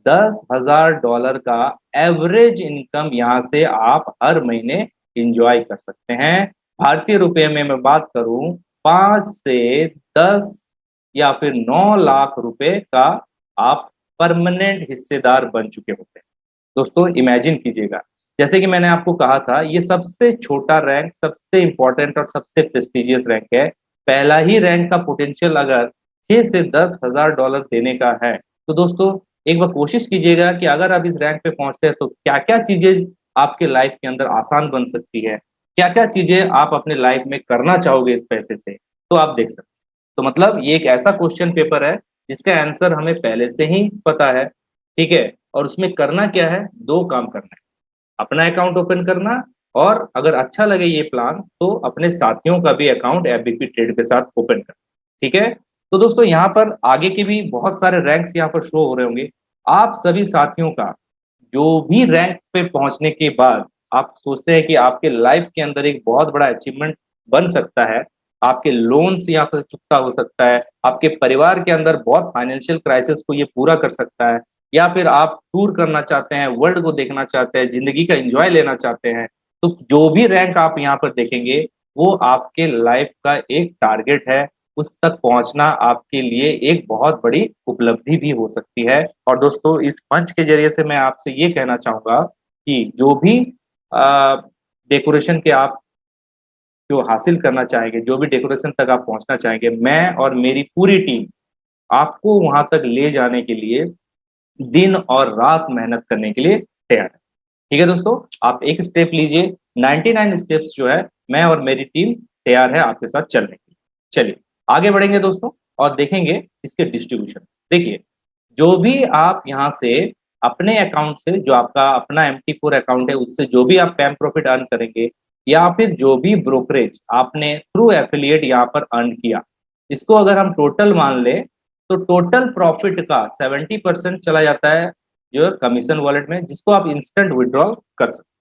10,000 का एवरेज इनकम यहाँ से आप हर महीने इंजॉय कर सकते हैं। भारतीय रुपए में मैं बात करूं, 5 से 10 या फिर 9 लाख रुपए का आप परमानेंट हिस्सेदार बन चुके होते हैं। दोस्तों इमेजिन कीजिएगा, जैसे कि मैंने आपको कहा था, ये सबसे छोटा रैंक, सबसे इंपॉर्टेंट और सबसे प्रेस्टिजियस रैंक है। पहला ही रैंक का पोटेंशियल अगर 6 से 10,000 डॉलर देने का है, तो दोस्तों एक बार कोशिश कीजिएगा कि अगर आप इस रैंक पे पहुंचते हैं तो क्या क्या चीजें आपके लाइफ के अंदर आसान बन सकती है, क्या क्या चीजें आप अपने लाइफ में करना चाहोगे इस पैसे से, तो आप देख सकते हैं। तो मतलब ये एक ऐसा क्वेश्चन पेपर है जिसका आंसर हमें पहले से ही पता है। ठीक है, और उसमें करना क्या है, 2 काम करना है, अपना अकाउंट ओपन करना, और अगर अच्छा लगे ये प्लान तो अपने साथियों का भी अकाउंट एबीपी ट्रेड के साथ ओपन करना। ठीक है, तो दोस्तों यहाँ पर आगे के भी बहुत सारे रैंक्स यहाँ पर शो हो रहे होंगे। आप सभी साथियों का जो भी रैंक पे पहुंचने के बाद आप सोचते हैं कि आपके लाइफ के अंदर एक बहुत बड़ा अचीवमेंट बन सकता है, आपके लोन्स यहाँ पर चुकता हो सकता है, आपके परिवार के अंदर बहुत फाइनेंशियल क्राइसिस को ये पूरा कर सकता है, या फिर आप टूर करना चाहते हैं, वर्ल्ड को देखना चाहते हैं, जिंदगी का एंजॉय लेना चाहते हैं, तो जो भी रैंक आप यहाँ पर देखेंगे वो आपके लाइफ का एक टारगेट है। उस तक पहुंचना आपके लिए एक बहुत बड़ी उपलब्धि भी हो सकती है। और दोस्तों, इस मंच के जरिए से मैं आपसे ये कहना चाहूंगा कि जो भी डेकोरेशन के आप जो हासिल करना चाहेंगे, जो भी डेकोरेशन तक आप पहुंचना चाहेंगे, मैं और मेरी पूरी टीम आपको वहां तक ले जाने के लिए दिन और रात मेहनत करने के लिए तैयार है। ठीक है दोस्तों, आप एक स्टेप लीजिए, 99 स्टेप्स जो है मैं और मेरी टीम तैयार है आपके साथ चलने के लिए। चलिए आगे बढ़ेंगे दोस्तों और देखेंगे इसके डिस्ट्रीब्यूशन। देखिए, जो भी आप यहाँ से अपने अकाउंट से, जो आपका अपना MT4 अकाउंट है, उससे जो भी आप पैम प्रॉफिट अर्न करेंगे, या फिर जो भी ब्रोकरेज आपने थ्रू एफिलिएट यहाँ पर अर्न किया, इसको अगर हम टोटल मान ले तो टोटल प्रॉफिट का 70% चला जाता है जो है कमीशन वॉलेट में, जिसको आप इंस्टेंट विड्रॉल कर सकते हैं।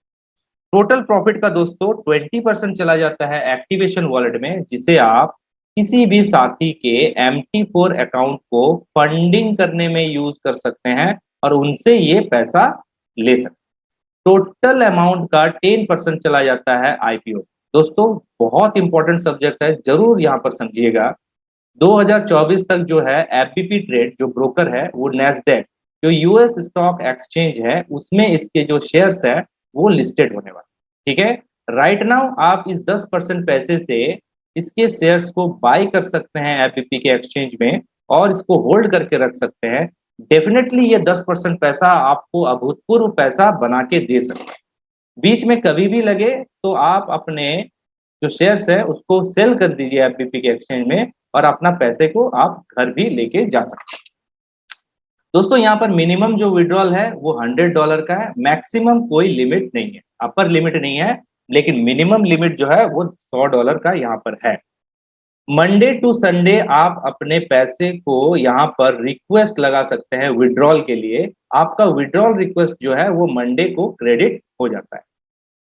टोटल प्रॉफिट का दोस्तों 20% चला जाता है एक्टिवेशन वॉलेट में, जिसे आप किसी भी साथी के MT4 अकाउंट को फंडिंग करने में यूज कर सकते हैं और उनसे ये पैसा ले सकते हैं। टोटल अमाउंट का 10% चला जाता है IPO। दोस्तों, बहुत इंपॉर्टेंट सब्जेक्ट है, जरूर यहाँ पर समझिएगा। 2024 तक जो है FBP ट्रेड जो ब्रोकर है, वो नैस्डैक जो यूएस स्टॉक एक्सचेंज है, उसमें इसके जो शेयर्स है वो लिस्टेड होने वाले। ठीक है, राइट नाउ आप इस 10% पैसे से इसके शेयर्स को बाय कर सकते हैं FBP के एक्सचेंज में और इसको होल्ड करके रख सकते हैं। डेफिनेटली ये 10% पैसा आपको अभूतपूर्व पैसा बना के दे सकते हैं। बीच में कभी भी लगे तो आप अपने जो शेयर्स है उसको सेल कर दीजिए FBP के एक्सचेंज में और अपना पैसे को आप घर भी लेके जा सकते हैं। दोस्तों, यहाँ पर मिनिमम जो विड्रॉल है वो $100 का है, मैक्सिमम कोई लिमिट नहीं है, अपर लिमिट नहीं है, लेकिन मिनिमम लिमिट जो है वो $100 का यहाँ पर है। मंडे टू संडे आप अपने पैसे को यहाँ पर रिक्वेस्ट लगा सकते हैं विड्रॉल के लिए। आपका विड्रॉल रिक्वेस्ट जो है वो मंडे को क्रेडिट हो जाता है।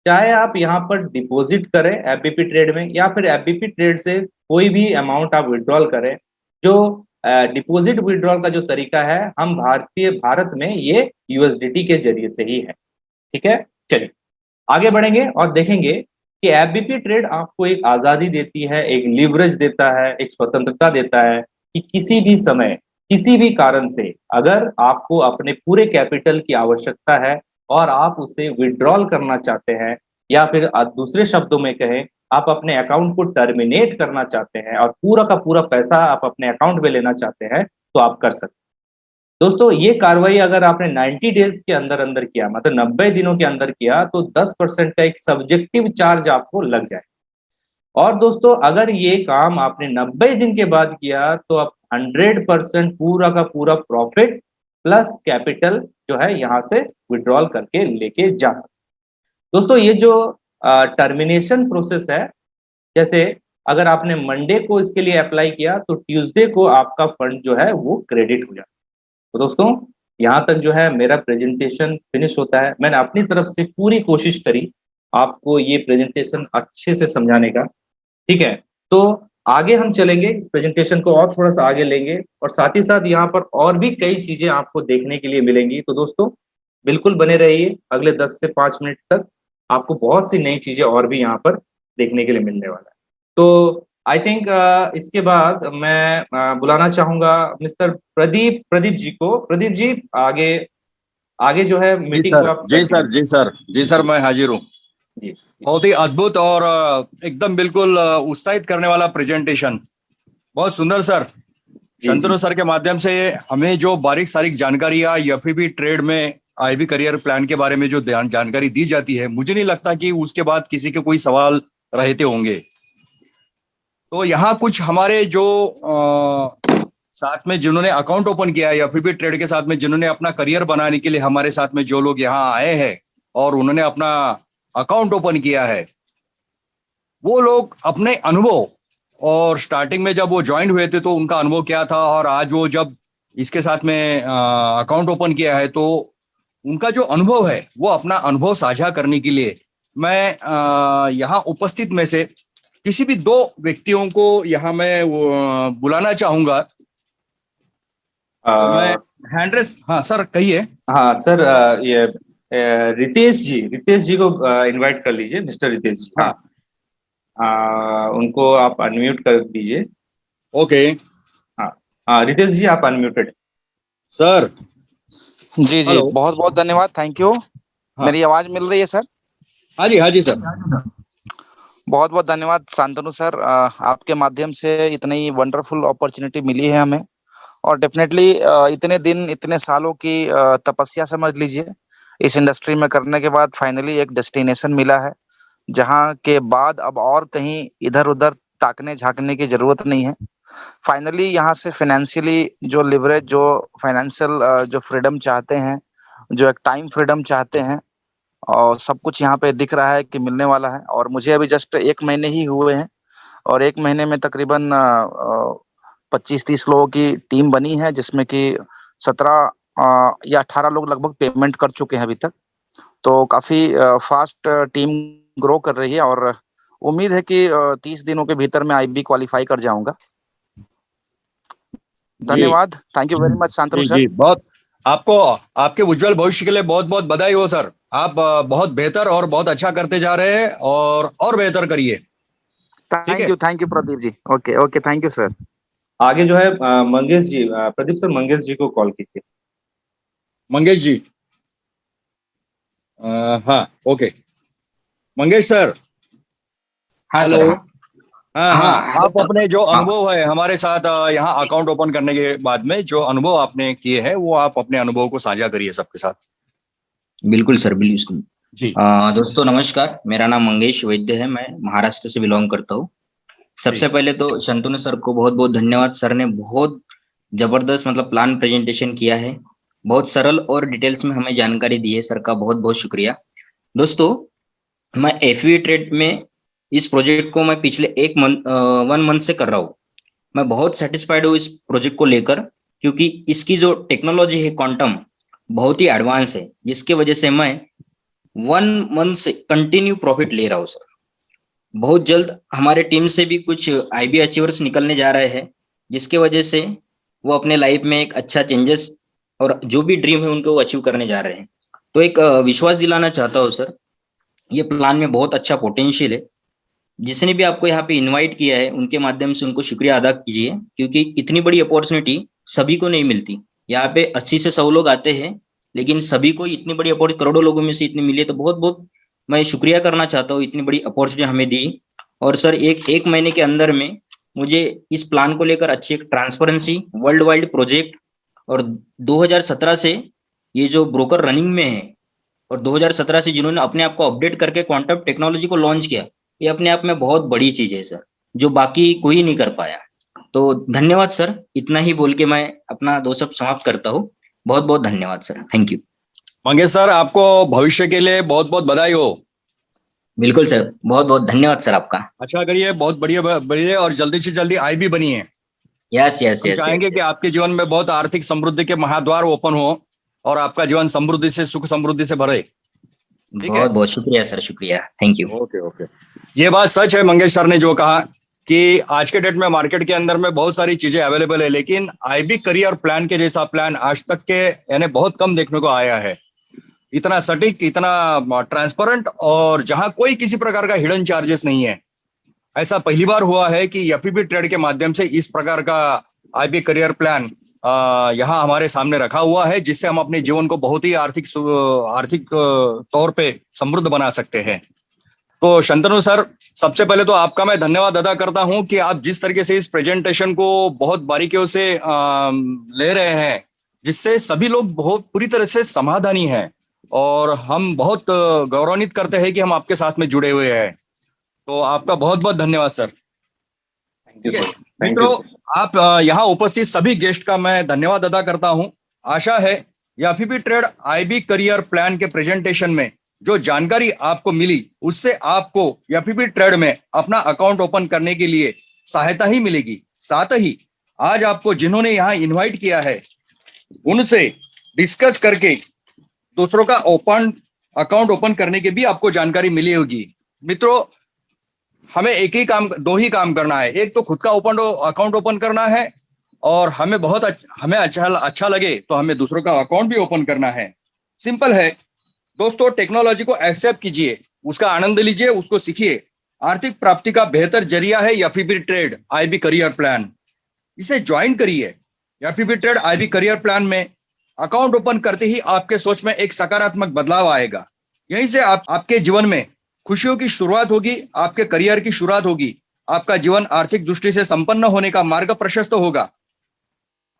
चाहे आप यहाँ पर डिपॉजिट करें FBP ट्रेड में, या फिर FBP ट्रेड से कोई भी अमाउंट आप विड्रॉल करें। जो डिपॉजिट विड्रॉल का जो तरीका है, हम भारत में ये USDT के जरिए से ही है। ठीक है, चलिए आगे बढ़ेंगे और देखेंगे कि FBP ट्रेड आपको एक आजादी देती है, एक लिवरेज देता है, एक स्वतंत्रता देता है कि किसी भी समय, किसी भी कारण से अगर आपको अपने पूरे कैपिटल की आवश्यकता है और आप उसे विड्रॉल करना चाहते हैं, या फिर दूसरे शब्दों में कहें, आप अपने अकाउंट को टर्मिनेट करना चाहते हैं और पूरा का पूरा पैसा आप अपने अकाउंट में लेना चाहते हैं, तो आप कर सकते हैं। दोस्तों, ये कार्रवाई अगर आपने 90 डेज के अंदर अंदर किया, मतलब 90 दिनों के अंदर किया, तो 10% का एक सब्जेक्टिव चार्ज आपको लग जाए। और दोस्तों, अगर ये काम आपने 90 दिन के बाद किया तो आप 100% पूरा का पूरा प्रॉफिट प्लस कैपिटल जो है यहाँ से विड्रॉल करके लेके जा सकते। दोस्तों, ये जो टर्मिनेशन प्रोसेस है, जैसे अगर आपने मंडे को इसके लिए अप्लाई किया तो ट्यूसडे को आपका फंड जो है वो क्रेडिट हो जाता है। तो दोस्तों, यहाँ तक जो है मेरा प्रेजेंटेशन फिनिश होता है। मैंने अपनी तरफ से पूरी कोशिश करी आपको ये प्रेजेंटेशन अच्छे से समझाने का। ठीक है, तो आगे हम चलेंगे, इस प्रेजेंटेशन को और थोड़ा सा आगे लेंगे और साथ ही साथ यहाँ पर और भी कई चीजें आपको देखने के लिए मिलेंगी। तो दोस्तों, बिल्कुल बने रहिए, अगले 10 से 5 मिनट तक आपको बहुत सी नई चीजें और भी यहाँ पर देखने के लिए मिलने वाला है। तो आई थिंक इसके बाद मैं बुलाना चाहूंगा मिस्टर प्रदीप जी को। प्रदीप जी, आगे आगे जो है मीटिंग को आप। जी सर, मैं हाजिर हूँ। बहुत ही अद्भुत और एकदम बिल्कुल उत्साहित करने वाला प्रेजेंटेशन, बहुत सुंदर सर। शंतनु सर के माध्यम से हमें जो बारीक सारीक जानकारियां FBP ट्रेड में IB करियर प्लान के बारे में जो जानकारी दी जाती है, मुझे नहीं लगता कि उसके बाद किसी के कोई सवाल रहते होंगे। तो यहाँ कुछ हमारे जो साथ में जिन्होंने अकाउंट ओपन किया है FBP ट्रेड के साथ में, जिन्होंने अपना करियर बनाने के लिए हमारे साथ में जो लोग यहाँ आए हैं और उन्होंने अपना अकाउंट ओपन किया है, वो लोग अपने अनुभव और स्टार्टिंग में जब वो ज्वाइन हुए थे तो उनका अनुभव क्या था, और आज वो जब इसके साथ में अकाउंट ओपन किया है तो उनका जो अनुभव है वो अपना अनुभव साझा करने के लिए मैं यहाँ उपस्थित में से किसी भी 2 व्यक्तियों को यहाँ मैं बुलाना चाहूंगा। तो मैं हैंड्रेस, हाँ सर कहिए। हाँ सर, ये रितेश जी को इनवाइट कर लीजिए, मिस्टर रितेश जी। हाँ उनको आप अनम्यूट कर दीजिए। ओके हाँ, रितेश जी आप अनम्यूटेड। सर। जी जी, हेलो। बहुत बहुत धन्यवाद, थैंक यू। हाँ मेरी आवाज मिल रही है सर? हाँ जी सर। बहुत बहुत धन्यवाद शांतनु सर, आपके माध्यम से इतनी वंडरफुल अपॉर्चुनिटी मिली है हमें। और डेफिनेटली इतने दिन इतने सालों की तपस्या समझ लीजिए, इस इंडस्ट्री में करने के बाद फाइनली एक डेस्टिनेशन मिला है, जहां के बाद अब और कहीं इधर उधर ताकने झांकने की जरूरत नहीं है। फाइनली यहाँ से फाइनेंशियली जो लिवरेज, जो फाइनेंशियल जो फ्रीडम चाहते हैं, जो एक टाइम फ्रीडम चाहते हैं, और सब कुछ यहाँ पे दिख रहा है कि मिलने वाला है। और मुझे अभी जस्ट 1 महीने ही हुए हैं, और 1 महीने में तकरीबन 25-30 लोगों की टीम बनी है, जिसमें कि 17 या 18 लोग लगभग पेमेंट कर चुके हैं अभी तक। तो काफी फास्ट टीम ग्रो कर रही है, और उम्मीद है कि 30 दिनों के भीतर मैं IB क्वालिफाई कर जाऊंगा। जी धन्यवाद, thank you very much Shantanu ji sir. जी, बहुत आपको आपके उज्जवल भविष्य के लिए बहुत बहुत बधाई हो सर। आप बहुत बेहतर और बहुत अच्छा करते जा रहे हैं, और बेहतर करिए। ठीक है। Thank you Pradeep ji. Okay okay, thank you sir. आगे जो है मंगेश जी, प्रदीप सर मंगेश जी को कॉल कीजिए। मंगेश जी। हाँ ओके। मंगेश सर। हाँ हेलो। सर। हाँ हाँ हाँ, हाँ, हेलो आप अपने जो हाँ। अनुभव है हमारे साथ यहाँ अकाउंट ओपन करने के बाद में जो अनुभव आपने किए हैं, वो आप अपने अनुभव को साझा करिए सबके साथ। बिल्कुल सर, बिल्कुल। जी दोस्तों नमस्कार, मेरा नाम मंगेश वैद्य है, मैं महाराष्ट्र से बिलोंग करता हूँ। जी सबसे पहले तो शंतनु सर को बहुत बहुत धन्यवाद। सर ने बहुत जबरदस्त मतलब प्लान प्रेजेंटेशन किया है, बहुत सरल और डिटेल्स में हमें जानकारी दी है। सर का बहुत बहुत शुक्रिया। दोस्तों, मैं FV ट्रेड में इस प्रोजेक्ट को मैं पिछले 1 मंथ से कर रहा हूँ। मैं बहुत सेटिस्फाइड हूँ इस प्रोजेक्ट को लेकर, क्योंकि इसकी जो टेक्नोलॉजी है क्वांटम, बहुत ही एडवांस है, जिसके वजह से मैं 1 मंथ से कंटिन्यू प्रॉफिट ले रहा हूँ सर। बहुत जल्द हमारे टीम से भी कुछ IB अचीवर्स निकलने जा रहे हैं, जिसके वजह से वो अपने लाइफ में एक अच्छा चेंजेस और जो भी ड्रीम है उनको वो अचीव करने जा रहे हैं। तो एक विश्वास दिलाना चाहता हूँ सर, ये प्लान में बहुत अच्छा पोटेंशियल है। जिसने भी आपको यहाँ पे इनवाइट किया है, उनके माध्यम से उनको शुक्रिया अदा कीजिए, क्योंकि इतनी बड़ी अपॉर्चुनिटी सभी को नहीं मिलती। यहाँ पे 80 से 100 लोग आते हैं, लेकिन सभी को इतनी बड़ी अपॉर्चुनिटी करोड़ों लोगों में से इतनी मिली है। तो बहुत बहुत मैं शुक्रिया करना चाहता हूँ, इतनी बड़ी अपॉर्चुनिटी हमें दी। और सर एक महीने के अंदर में मुझे इस प्लान को लेकर अच्छी एक ट्रांसपेरेंसी, वर्ल्ड वाइड प्रोजेक्ट, और 2017 से ये जो ब्रोकर रनिंग में है, और 2017 से जिन्होंने अपने आप को अपडेट करके क्वांटम टेक्नोलॉजी को लॉन्च किया, ये अपने आप में बहुत बड़ी चीज है सर, जो बाकी कोई नहीं कर पाया। तो धन्यवाद सर, इतना ही बोल के मैं अपना दो शब्द समाप्त करता हूँ। बहुत बहुत धन्यवाद sir, thank you. Mangesh sir, आपको भविष्य के लिए बहुत बहुत बधाई हो। बिल्कुल सर, बहुत बहुत धन्यवाद सर आपका। अच्छा करिए, बहुत बढ़िया बढ़िए, और जल्दी से जल्दी IB बनिए। यस यस हम यस चाहेंगे कि आपके जीवन में बहुत आर्थिक समृद्धि के महाद्वार ओपन हो, और आपका जीवन समृद्धि से, सुख समृद्धि से भरे। ठीक है। बहुत बहुत शुक्रिया सर, शुक्रिया, थैंक यू। Okay okay. ये बात सच है मंगेश सर ने जो कहा कि आज के डेट में मार्केट के अंदर में बहुत सारी चीजें अवेलेबल है, लेकिन IB करियर प्लान के जैसा प्लान आज तक के यानी बहुत कम देखने को आया है। इतना सटीक, इतना ट्रांसपेरेंट, और जहां कोई किसी प्रकार का हिडन चार्जेस नहीं है। ऐसा पहली बार हुआ है कि FPP ट्रेड के माध्यम से इस प्रकार का IB करियर प्लान यहाँ हमारे सामने रखा हुआ है, जिससे हम अपने जीवन को बहुत ही आर्थिक तौर पे समृद्ध बना सकते हैं। तो शंतनु सर, सबसे पहले तो आपका मैं धन्यवाद अदा करता हूं कि आप जिस तरीके से इस प्रेजेंटेशन को बहुत बारीकियों से ले रहे हैं, जिससे सभी लोग बहुत पूरी तरह से समाधानी हैं, और हम बहुत गौरवान्वित करते हैं कि हम आपके साथ में जुड़े हुए हैं। तो आपका बहुत बहुत धन्यवाद सर। थैंक यू ठीक है सर, थैंक मित्रों, यू। आप यहाँ उपस्थित सभी गेस्ट का मैं धन्यवाद अदा करता हूं। आशा है FPP trade IB career plan के प्रेजेंटेशन में जो जानकारी आपको मिली, उससे आपको FPP ट्रेड में अपना अकाउंट ओपन करने के लिए सहायता ही मिलेगी। साथ ही आज आपको जिन्होंने यहाँ इनवाइट किया है, उनसे डिस्कस करके दूसरों का अकाउंट ओपन करने की भी आपको जानकारी मिली होगी। मित्रों, हमें दो ही काम करना है। एक तो खुद का अकाउंट ओपन करना है, और हमें अच्छा लगे तो हमें दूसरों का अकाउंट भी ओपन करना है। सिंपल है दोस्तों। टेक्नोलॉजी को एक्सेप्ट कीजिए, उसका आनंद लीजिए, उसको सीखिए, आर्थिक प्राप्ति का बेहतर जरिया है एफईबी ट्रेड आईबी करियर प्लान। इसे ज्वाइन करिए। एफईबी ट्रेड आईबी करियर प्लान में अकाउंट ओपन करते ही आपके सोच में एक सकारात्मक बदलाव आएगा। यहीं से आपके जीवन में खुशियों की शुरुआत होगी, आपके करियर की शुरुआत होगी, आपका जीवन आर्थिक दृष्टि से संपन्न होने का मार्ग प्रशस्त होगा।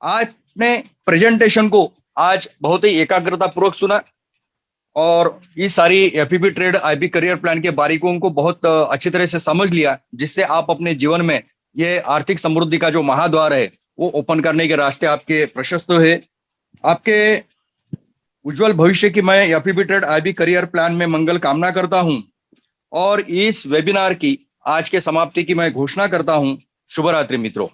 आपने प्रेजेंटेशन को आज बहुत ही एकाग्रता पूर्वक सुना और इस सारी एफईबी ट्रेड आईबी करियर प्लान के बारीकों को बहुत अच्छी तरह से समझ लिया, जिससे आप अपने जीवन में ये आर्थिक समृद्धि का जो महाद्वार है वो ओपन करने के रास्ते आपके प्रशस्त है। आपके उज्जवल भविष्य की मैं एफईबी ट्रेड आईबी करियर प्लान में मंगल कामना करता हूं और इस वेबिनार की आज के समाप्ति की मैं घोषणा करता हूं। शुभ रात्रि मित्रों।